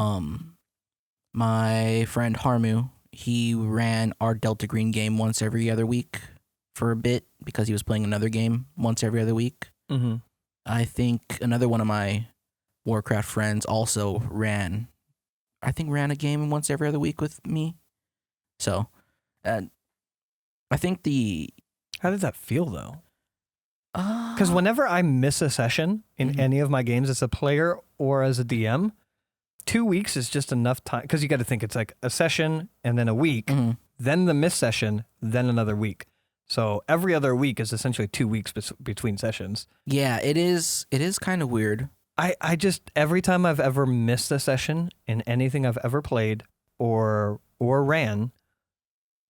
My friend Harmu, he ran our Delta Green game once every other week for a bit because he was playing another game once every other week. Mm-hmm. I think another one of my Warcraft friends also ran a game once every other week with me. So, I think How does that feel though? Because whenever I miss a session in any of my games as a player or as a DM, 2 weeks is just enough time. Because you got to think it's like a session and then a week, then the miss session, then another week. So every other week is essentially 2 weeks between sessions. Yeah, it is. It is kind of weird. I just, every time I've ever missed a session in anything I've ever played or ran,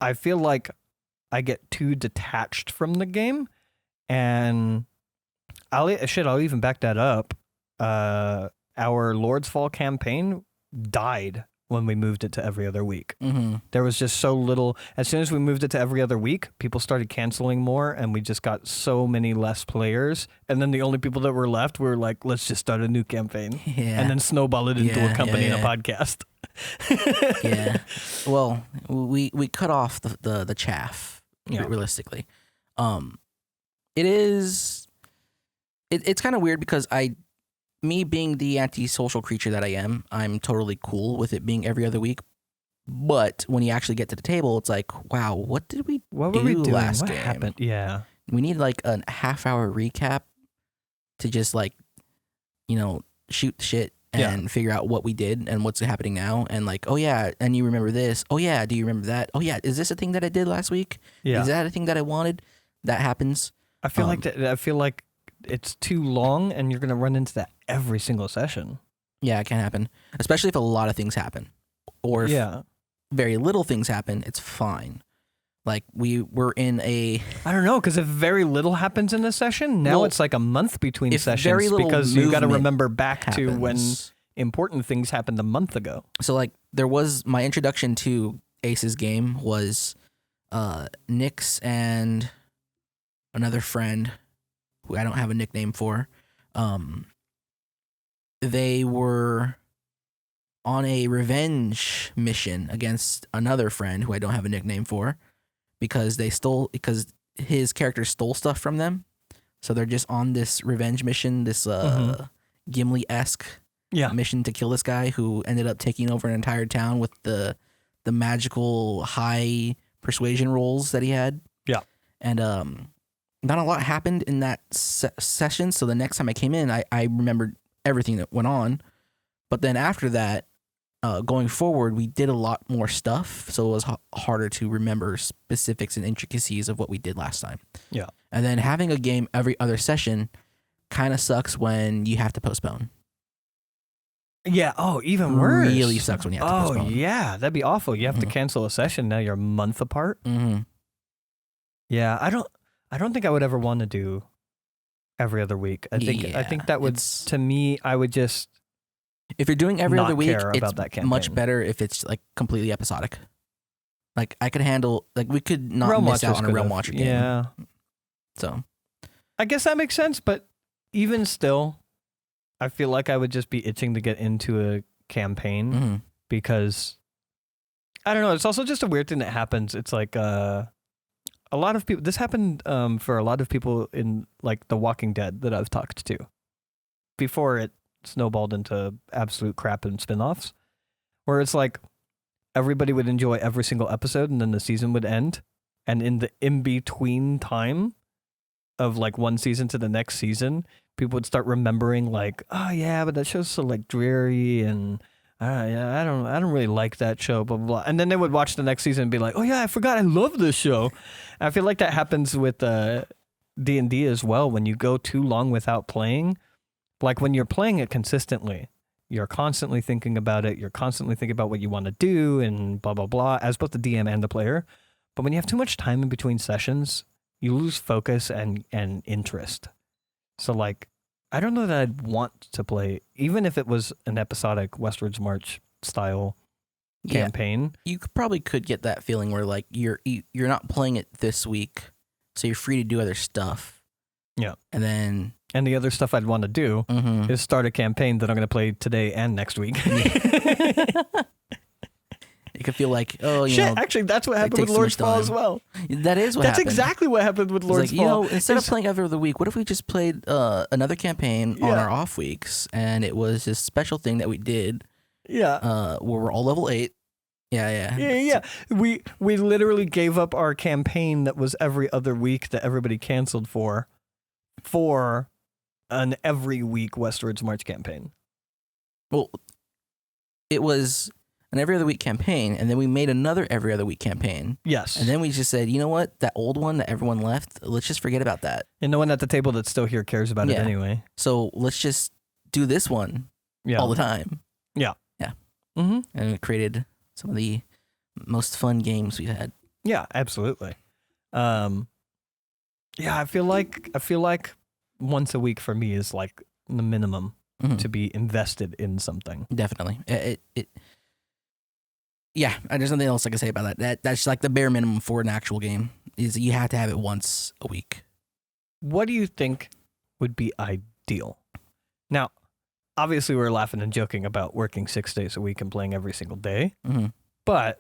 I feel like I get too detached from the game, and I'll even back that up. Our Lord's Fall campaign died when we moved it to every other week. Mm-hmm. There was just so little. As soon as we moved it to every other week, people started canceling more, and we just got so many less players. And then the only people that were left were like, let's just start a new campaign. Yeah. And then snowball it into a company and a podcast. Yeah. Well, we cut off the chaff, realistically. It's kind of weird because me being the antisocial creature that I am, I'm totally cool with it being every other week. But when you actually get to the table, it's like, wow, what did we What do were we doing? last What game? happened? Yeah. We need like a half-hour recap to just like, shoot the shit and figure out what we did and what's happening now. And like, oh yeah, and you remember this. Oh yeah, do you remember that? Oh yeah, is this a thing that I did last week? Yeah. Is that a thing that I wanted? That happens. I feel like it's too long, and you're gonna run into that every single session. Yeah, it can happen, especially if a lot of things happen, or if very little things happen. It's fine. Like we were in a. I don't know, because if very little happens in a session, now it's like a month between if sessions very little because you got to movement remember back to when happens. important things happened a month ago. So like there was my introduction to Ace's game was Nyx and another friend who I don't have a nickname for. They were on a revenge mission against another friend who I don't have a nickname for because his character stole stuff from them. So they're just on this revenge mission, this Gimli-esque mission to kill this guy who ended up taking over an entire town with the magical high persuasion rolls that he had. Yeah. And not a lot happened in that session. So the next time I came in, I remembered everything that went on. But then after that, going forward, we did a lot more stuff. So it was harder to remember specifics and intricacies of what we did last time. Yeah. And then having a game every other session kind of sucks when you have to postpone. Yeah. Oh, even worse. Really sucks when you have to postpone. Oh, yeah. That'd be awful. You have to cancel a session. Now you're a month apart. Mm-hmm. Yeah. I don't think I would ever want to do every other week. I think that would, to me, I would just. If you're doing every not other week, care it's about that campaign. much better if it's like completely episodic. Like I could handle, like we could not Realm miss out Watchers on a Realm Watcher game. Yeah. So. I guess that makes sense, but even still, I feel like I would just be itching to get into a campaign because I don't know. It's also just a weird thing that happens. It's like a lot of people. This happened for a lot of people in like The Walking Dead that I've talked to before it snowballed into absolute crap and spinoffs, where it's like everybody would enjoy every single episode and then the season would end, and in the in-between time of like one season to the next season, people would start remembering like, oh yeah, but that show's so like dreary and yeah, I don't really like that show, blah, blah, blah. And then they would watch the next season and be like, oh yeah, I forgot I love this show. I feel like that happens with D&D as well. When you go too long without playing, like when you're playing it consistently, you're constantly thinking about it. You're constantly thinking about what you want to do and blah, blah, blah, as both the DM and the player. But when you have too much time in between sessions, you lose focus and interest. So like, I don't know that I'd want to play, even if it was an episodic Westwards March style campaign. You probably could get that feeling where like you're not playing it this week, so you're free to do other stuff. Yeah. And the other stuff I'd want to do is start a campaign that I'm going to play today and next week. It could feel like, oh, Shit, actually, that's what happened with Lord's Fall as well. That is what That's happened. exactly what happened with Lord's Fall. Instead of playing every other week, what if we just played another campaign on our off weeks? And it was this special thing that we did. Yeah. Where we're all level 8. Yeah. Yeah. We literally gave up our campaign that was every other week that everybody canceled for an every week Westwards March campaign. Well, it was an every other week campaign, and then we made another every other week campaign. Yes. And then we just said, you know what? That old one that everyone left, let's just forget about that. And no one at the table that's still here cares about it anyway. So let's just do this one all the time. Yeah. Mm-hmm. And it created some of the most fun games we've had. Yeah, absolutely. Yeah, I feel like once a week for me is like the minimum to be invested in something. Definitely. Yeah, there's nothing else I can say about that. That's like the bare minimum for an actual game is you have to have it once a week. What do you think would be ideal? Now, obviously we're laughing and joking about working 6 days a week and playing every single day, but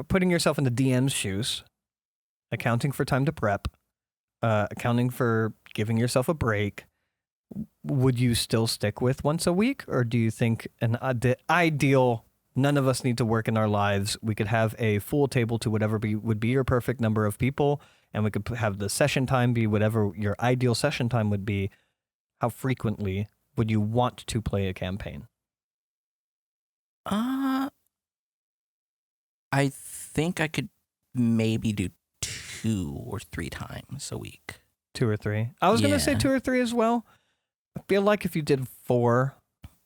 putting yourself in the DM's shoes, accounting for time to prep, accounting for giving yourself a break, would you still stick with once a week? Or do you think the ideal, none of us need to work in our lives, we could have a full table to whatever would be your perfect number of people, and we could have the session time be whatever your ideal session time would be? How frequently would you want to play a campaign? I think I could maybe do 2 or 3 times a week. 2 or 3. I was going to say 2 or 3 as well. I feel like if you did 4,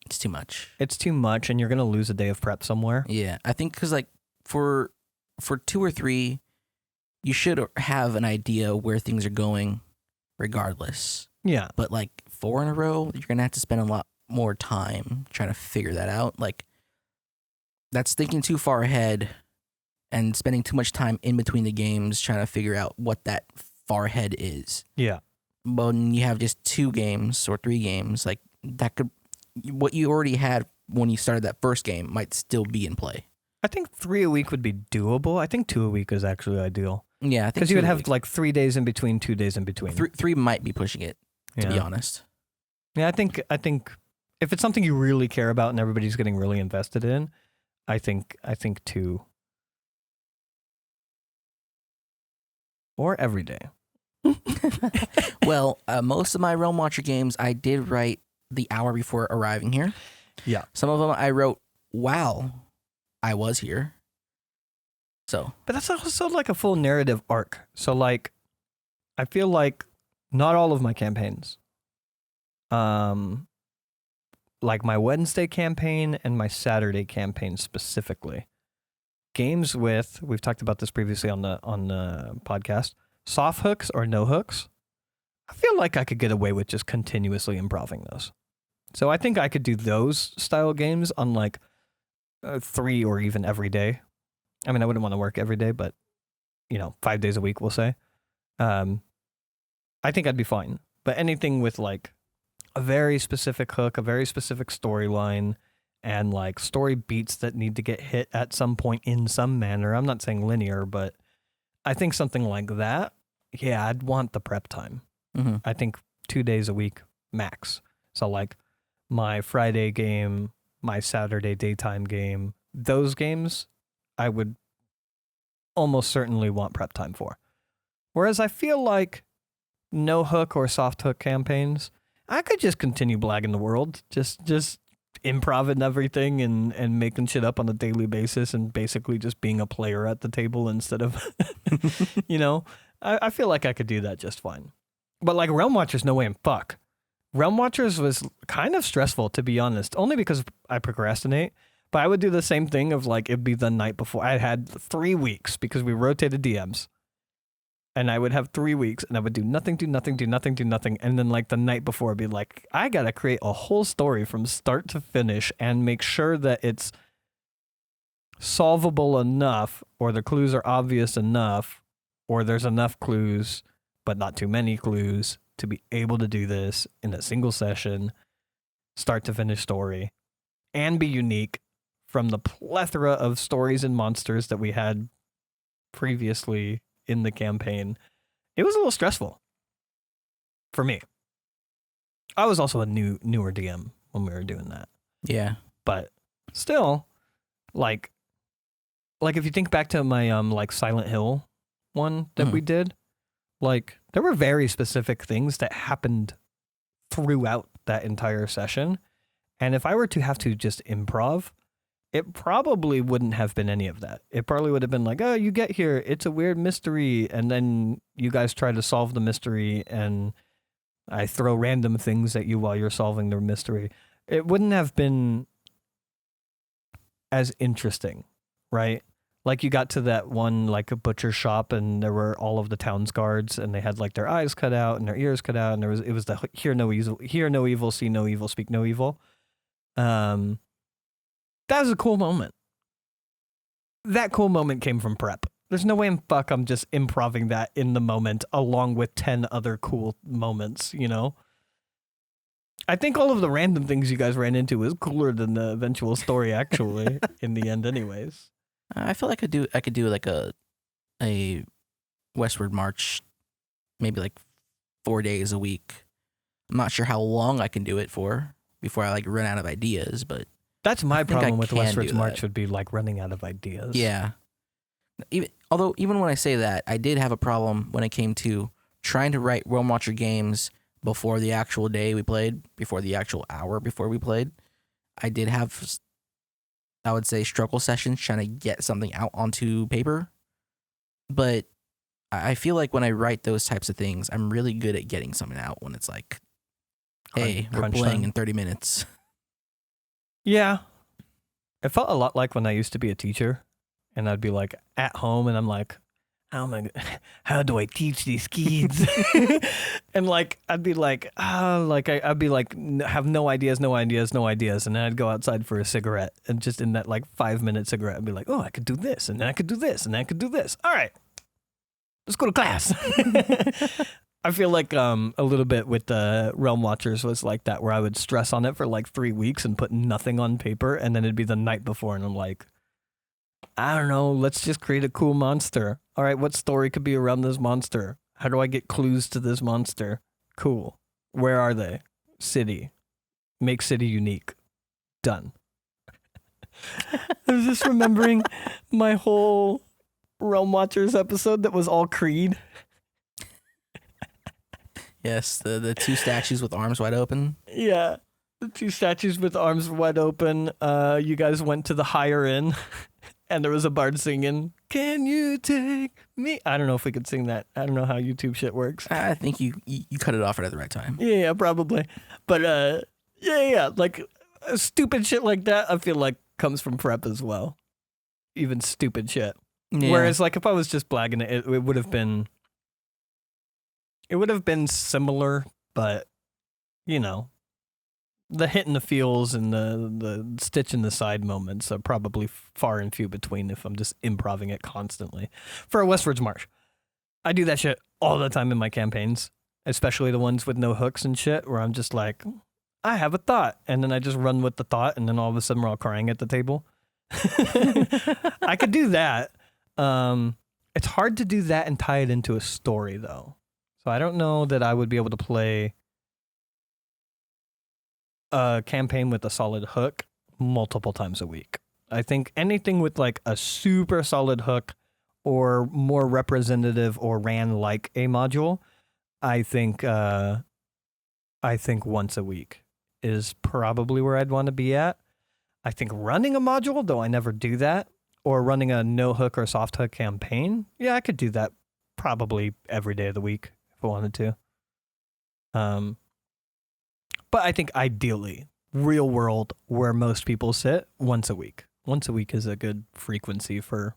it's too much. It's too much, and you're going to lose a day of prep somewhere. Yeah, I think because like for 2 or 3, you should have an idea where things are going regardless. Yeah. But like 4 in a row, you're going to have to spend a lot more time trying to figure that out. Like that's thinking too far ahead and spending too much time in between the games trying to figure out what that far ahead is. Yeah. But when you have just 2 games or 3 games, like that could, what you already had when you started that first game might still be in play. I think 3 a week would be doable. I think 2 a week is actually ideal. Yeah, I think because you would have like 3 days in between, 2 days in between. 3 might be pushing it, to be honest. Yeah, I think if it's something you really care about and everybody's getting really invested in, I think 2 or every day. Well, most of my Realm Watcher games, I did write the hour before arriving here. Yeah. Some of them I wrote while I was here. So. But that's also like a full narrative arc. So like, I feel like not all of my campaigns, like my Wednesday campaign and my Saturday campaign specifically, games with, we've talked about this previously on the podcast, soft hooks or no hooks, I feel like I could get away with just continuously improving those. So I think I could do those style games on like 3 or even every day. I mean, I wouldn't want to work every day, but 5 days a week, we'll say. I think I'd be fine. But anything with like a very specific hook, a very specific storyline, and like story beats that need to get hit at some point in some manner. I'm not saying linear, but I think something like that, yeah, I'd want the prep time. Mm-hmm. I think 2 days a week max. So like my Friday game, my Saturday daytime game, those games, I would almost certainly want prep time for. Whereas I feel like no hook or soft hook campaigns, I could just continue blagging the world, just improv and everything and making shit up on a daily basis and basically just being a player at the table instead of, I feel like I could do that just fine. But like Realm Watchers, no way in fuck. Realm Watchers was kind of stressful, to be honest, only because I procrastinate. But I would do the same thing of like, it'd be the night before. I had 3 weeks because we rotated DMs. And I would have 3 weeks and I would do nothing. And then like the night before I'd be like, I got to create a whole story from start to finish and make sure that it's solvable enough or the clues are obvious enough or there's enough clues, but not too many clues to be able to do this in a single session, start to finish story, and be unique from the plethora of stories and monsters that we had previously in the campaign. It was a little stressful for me. I was also a newer DM when we were doing that. Yeah. But still, like if you think back to my like Silent Hill one that we did, like there were very specific things that happened throughout that entire session. And if I were to have to just improv, it probably wouldn't have been any of that. It probably would have been like, oh, you get here, it's a weird mystery, and then you guys try to solve the mystery, and I throw random things at you while you're solving the mystery. It wouldn't have been as interesting, right? Like you got to that one, like a butcher shop, and there were all of the town's guards, and they had like their eyes cut out and their ears cut out, and it was the hear no evil, see no evil, speak no evil. That was a cool moment. That cool moment came from prep. There's no way in fuck I'm just improving that in the moment along with 10 other cool moments, you know? I think all of the random things you guys ran into was cooler than the eventual story actually in the end anyways. I feel like I could do like a westward march, maybe like 4 days a week. I'm not sure how long I can do it for before I like run out of ideas, but That's my problem with Westward's do March that. would be like running out of ideas. yeah. Even when I say that, I did have a problem when it came to trying to write Realm Watcher games before the actual day we played, before the actual hour before we played. I did have, I would say, struggle sessions trying to get something out onto paper. But I feel like when I write those types of things, I'm really good at getting something out when it's like, hey, we're Crunch playing time. in 30 minutes. Yeah. It felt a lot like when I used to be a teacher and I'd be like at home and I'm like, how do I teach these kids? And like, I'd be like, I'd be like, have no ideas. And then I'd go outside for a cigarette and just in that like 5-minute cigarette, I'd be like, oh, I could do this and then I could do this and then I could do this. All right, let's go to class. I feel like a little bit with the Realm Watchers was like that, where I would stress on it for like 3 weeks and put nothing on paper, and then it'd be the night before, and I'm like, I don't know, let's just create a cool monster. All right, what story could be around this monster? How do I get clues to this monster? Cool. Where are they? City. Make city unique. Done. I was just remembering my whole Realm Watchers episode that was all Creed. Yes, the two statues with arms wide open. Yeah, the two statues with arms wide open. You guys went to the higher inn, and there was a bard singing, "Can you take me?" I don't know if we could sing that. I don't know how YouTube shit works. I think you cut it off at the right time. Yeah, probably. But yeah, like stupid shit like that, I feel like comes from prep as well. Even stupid shit. Yeah. Whereas, like, if I was just blagging it, it would have been. It would have been similar, but, you know, the hit in the feels and the stitch in the side moments are probably far and few between if I'm just improving it constantly. For a Westward's March, I do that shit all the time in my campaigns, especially the ones with no hooks and shit, where I'm just like, I have a thought, and then I just run with the thought, and then all of a sudden we're all crying at the table. I could do that. It's hard to do that and tie it into a story, though. So I don't know that I would be able to play a campaign with a solid hook multiple times a week. I think anything with like a super solid hook or more representative or ran like a module, I think once a week is probably where I'd want to be at. I think running a module, though I never do that, or running a no hook or soft hook campaign, yeah, I could do that probably every day of the week if I wanted to. But I think ideally, real world, where most people sit, once a week. Once a week is a good frequency for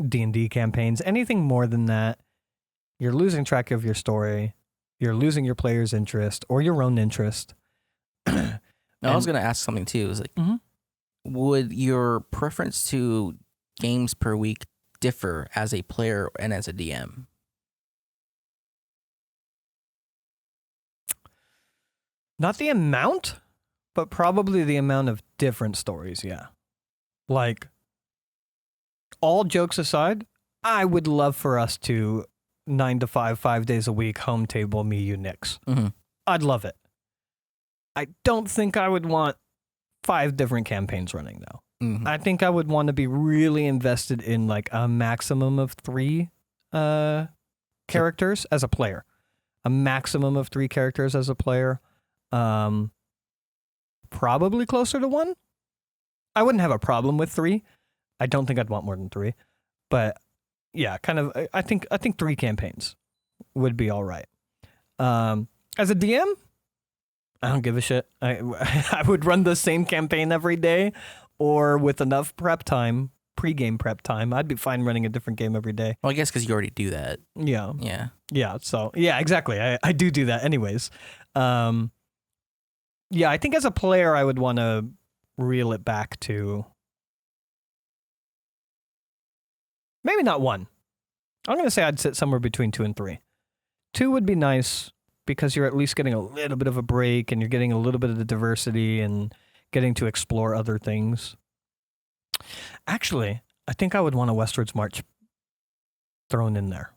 D&D campaigns. Anything more than that, you're losing track of your story, you're losing your player's interest or your own interest. Now, I was going to ask something too. Is like, would your preference to games per week differ as a player and as a DM? Not the amount, but probably the amount of different stories, yeah. Like, all jokes aside, I would love for us to 9 to 5, 5 days a week, home table, me, you, Nix. I'd love it. I don't think I would want 5 different campaigns running, though. I think I would want to be really invested in like a maximum of 3 characters as a player. A maximum of 3 characters as a player. Probably closer to 1. I wouldn't have a problem with 3. I don't think I'd want more than 3. But yeah, kind of I think 3 campaigns would be all right. As a DM, I don't give a shit. I would run the same campaign every day, or with enough prep time, pre-game prep time, I'd be fine running a different game every day. Well, I guess because you already do that. Yeah. Yeah. So yeah, exactly. I do that anyways. Yeah, I think as a player, I would want to reel it back to maybe not 1. I'm going to say I'd sit somewhere between 2 and 3. 2 would be nice because you're at least getting a little bit of a break and you're getting a little bit of the diversity and getting to explore other things. Actually, I think I would want a Westwards March thrown in there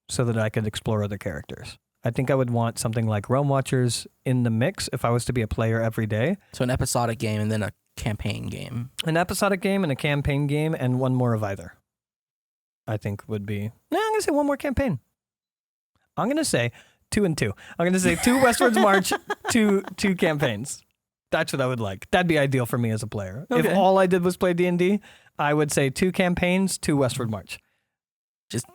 so that I could explore other characters. I think I would want something like Realm Watchers in the mix if I was to be a player every day. So an episodic game and then a campaign game. An episodic game and a campaign game and 1 more of either. I think would be... No, I'm going to say 1 more campaign. I'm going to say 2 and 2. I'm going to say 2 Westwards March, 2 campaigns. That's what I would like. That'd be ideal for me as a player. Okay. If all I did was play D&D, I would say 2 campaigns, 2 Westward March.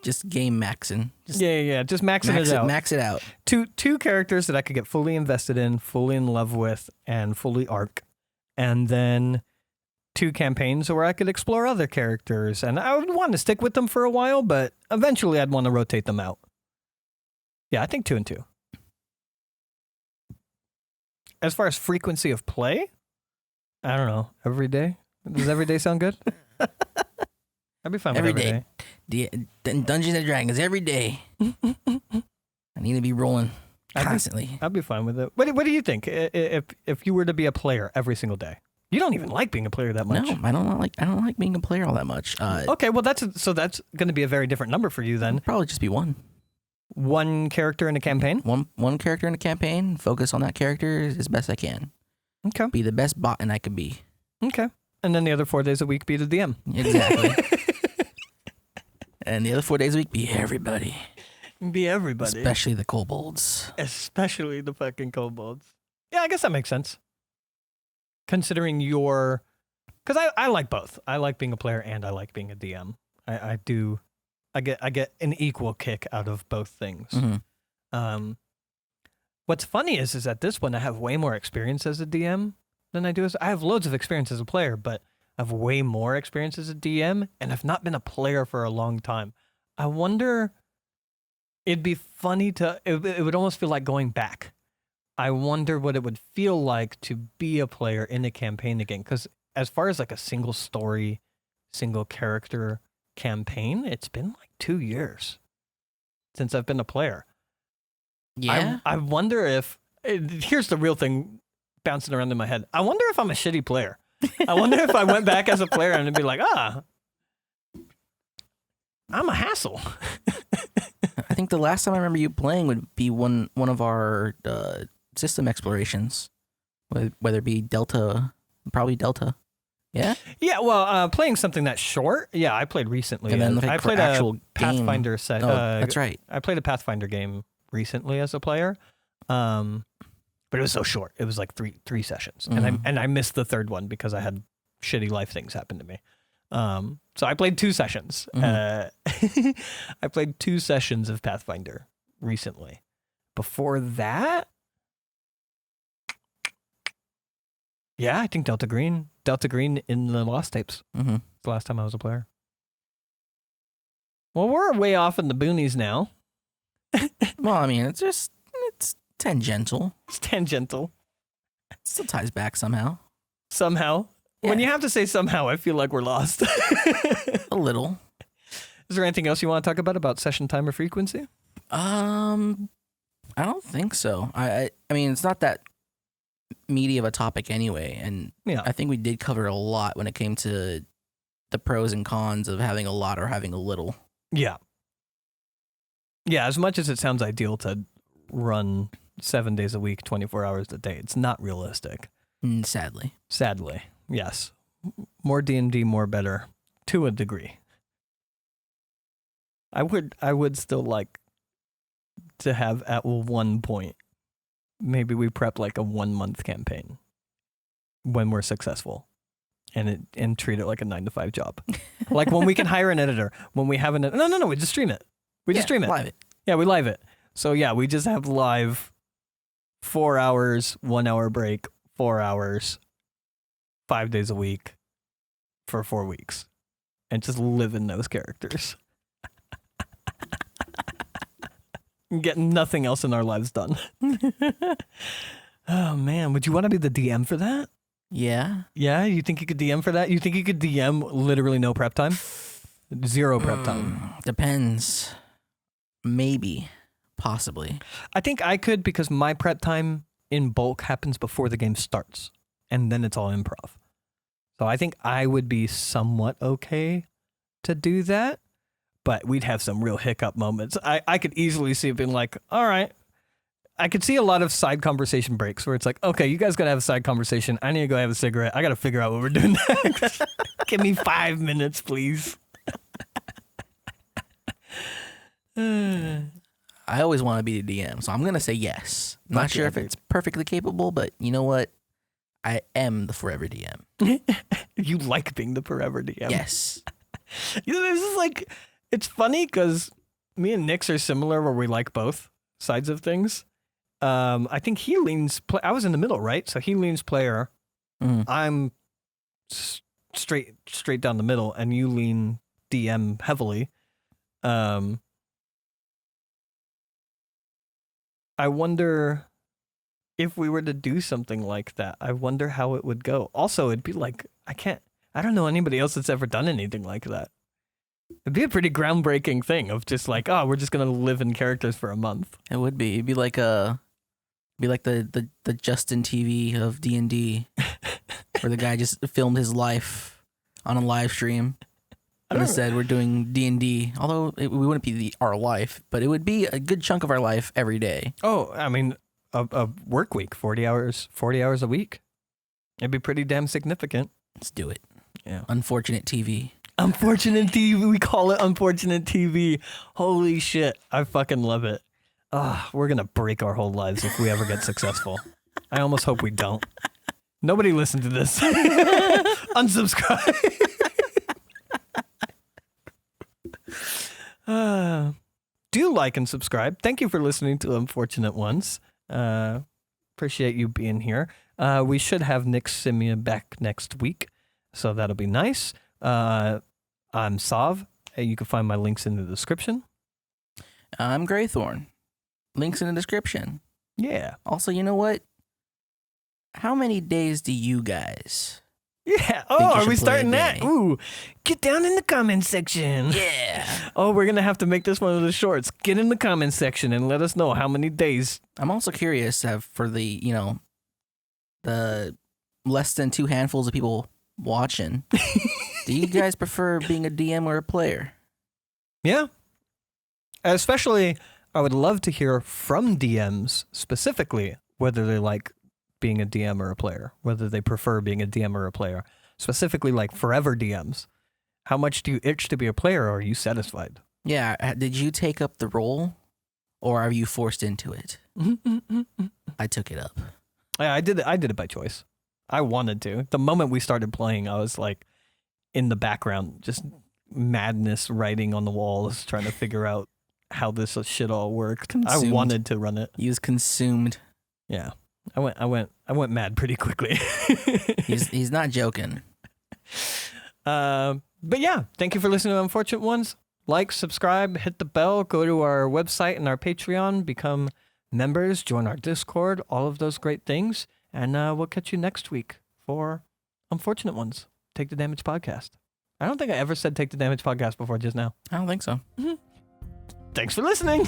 Just game maxing. Just maxing it out. Max it out. Two characters that I could get fully invested in, fully in love with, and fully arc. And then 2 campaigns where I could explore other characters. And I would want to stick with them for a while, but eventually I'd want to rotate them out. Yeah, I think 2 and 2. As far as frequency of play, I don't know. Every day? Does every day sound good? I'd be fine with every day. Dungeons and Dragons every day. I need to be rolling constantly. I'd be fine with it. What do you think if you were to be a player every single day? You don't even like being a player that much. No, I don't like being a player all that much. Okay, well that's going to be a very different number for you then. Probably just be 1. 1 character in a campaign? One character in a campaign. Focus on that character as best I can. Okay. Be the best bot and I can be. Okay. And then the other 4 days a week be the DM. Exactly. And the other 4 days a week be everybody. Be everybody. Especially the kobolds. Especially the fucking kobolds. Yeah, I guess that makes sense. Considering your... Because I like both. I like being a player and I like being a DM. I do... I get an equal kick out of both things. Mm-hmm. What's funny is at this point I have way more experience as a DM than I do as... I have loads of experience as a player, but I have way more experience as a DM, and I've not been a player for a long time. I wonder... It'd be funny to... It would almost feel like going back. I wonder what it would feel like to be a player in a campaign again, because as far as like a single story, single character campaign, it's been like 2 years since I've been a player. Yeah. I wonder if... Here's the real thing bouncing around in my head. I wonder if I'm a shitty player. I wonder if I went back as a player and it'd be like, I'm a hassle. I think the last time I remember you playing would be one of our system explorations, whether it be Delta, probably Delta. Yeah. Yeah, well, playing something that's short. Yeah, I played recently. And then I like, played for a actual game. Pathfinder set. Oh, that's right. I played a Pathfinder game recently as a player, but it was so short. It was like three sessions, and I missed the third one because I had shitty life things happen to me. So I played 2 sessions. I played 2 sessions of Pathfinder recently. Before that, yeah, I think Delta Green in the Lost Tapes. Mm-hmm. The last time I was a player. Well, we're way off in the boonies now. Well, I mean, it's tangential. It's tangential. It still ties back somehow. Somehow. When Yeah. you have to say somehow, I feel like we're lost. A little. Is there anything else you want to talk about session time or frequency? I don't think so. I mean, it's not that meaty of a topic anyway, and Yeah. I think we did cover a lot when it came to the pros and cons of having a lot or having a little. Yeah. Yeah, as much as it sounds ideal to run 7 days a week, 24 hours a day, it's not realistic. Sadly. Sadly, yes. More D&D, more better, to a degree. I would still like to have at one point, maybe we prep like a 1-month campaign when we're successful, and treat it like a 9-to-5 job. Like when we can hire an editor, when we have no, we just stream it. We just stream it. Live it. Yeah, we live it. So yeah, we just have live 4 hours, 1 hour break, 4 hours, 5 days a week for 4 weeks, and just live in those characters. Get nothing else in our lives done. Oh man, would you want to be the DM for that? Yeah. Yeah, you think you could DM for that? You think you could DM literally no prep time? 0 prep time. Depends. Maybe. Possibly. I think I could because my prep time in bulk happens before the game starts, and then it's all improv. So I think I would be somewhat okay to do that, but we'd have some real hiccup moments. I could easily see it being like, all right. I could see a lot of side conversation breaks where it's like, okay, you guys got to have a side conversation. I need to go have a cigarette. I got to figure out what we're doing next. Give me 5 minutes, please. I always want to be the DM, so I'm going to say yes. Not Fuck sure yeah, if dude. it's perfectly capable, but you know what? I am the forever DM. You like being the forever DM. Yes. You know, this is like, it's funny because me and Nix are similar where we like both sides of things. I think he leans, I was in the middle, right? So he leans player. Mm. I'm straight down the middle, and you lean DM heavily. I wonder if we were to do something like that. I wonder how it would go. Also, it'd be like, I don't know anybody else that's ever done anything like that. It'd be a pretty groundbreaking thing of just like, oh, we're just gonna live in characters for a month. It would be. It'd be like the Justin TV of D&D, where the guy just filmed his life on a live stream and said we're doing D&D. Although we wouldn't be our life, but it would be a good chunk of our life every day. Oh, I mean, a work week, 40 hours a week. It'd be pretty damn significant. Let's do it. Yeah. Unfortunate TV. Unfortunate TV. We call it Unfortunate TV. Holy shit. I fucking love it. We're going to break our whole lives if we ever get successful. I almost hope we don't. Nobody listen to this. Unsubscribe. Do like and subscribe. Thank you for listening to Unfortunate Ones. Appreciate you being here. We should have Nick Simeon back next week, so that'll be nice. I'm Sav. You can find my links in the description. I'm Graythorn. Links in the description. Yeah. Also, you know what? How many days do you guys? Yeah. you Oh, are should we play starting a that? game. Ooh, get down in the comment section. Yeah. Oh, we're going to have to make this one of the shorts. Get in the comment section and let us know how many days. I'm also curious for the less than 2 handfuls of people watching. Do you guys prefer being a DM or a player? Yeah. Especially, I would love to hear from DMs specifically whether they like being a DM or a player, whether they prefer being a DM or a player. specifically like forever DMs. How much do you itch to be a player, or are you satisfied? Yeah. Did you take up the role, or are you forced into it? I took it up. Yeah, I did it by choice. I wanted to. The moment we started playing, I was like in the background, just madness writing on the walls, trying to figure out how this shit all worked. Consumed. I wanted to run it. He was consumed. Yeah. I went mad pretty quickly. He's not joking. But yeah, thank you for listening to Unfortunate Ones. Like, subscribe, hit the bell, go to our website and our Patreon, become members, join our Discord, all of those great things. And we'll catch you next week for Unfortunate Ones. Take the Damage Podcast. I don't think I ever said Take the Damage Podcast before just now. I don't think so. Thanks for listening.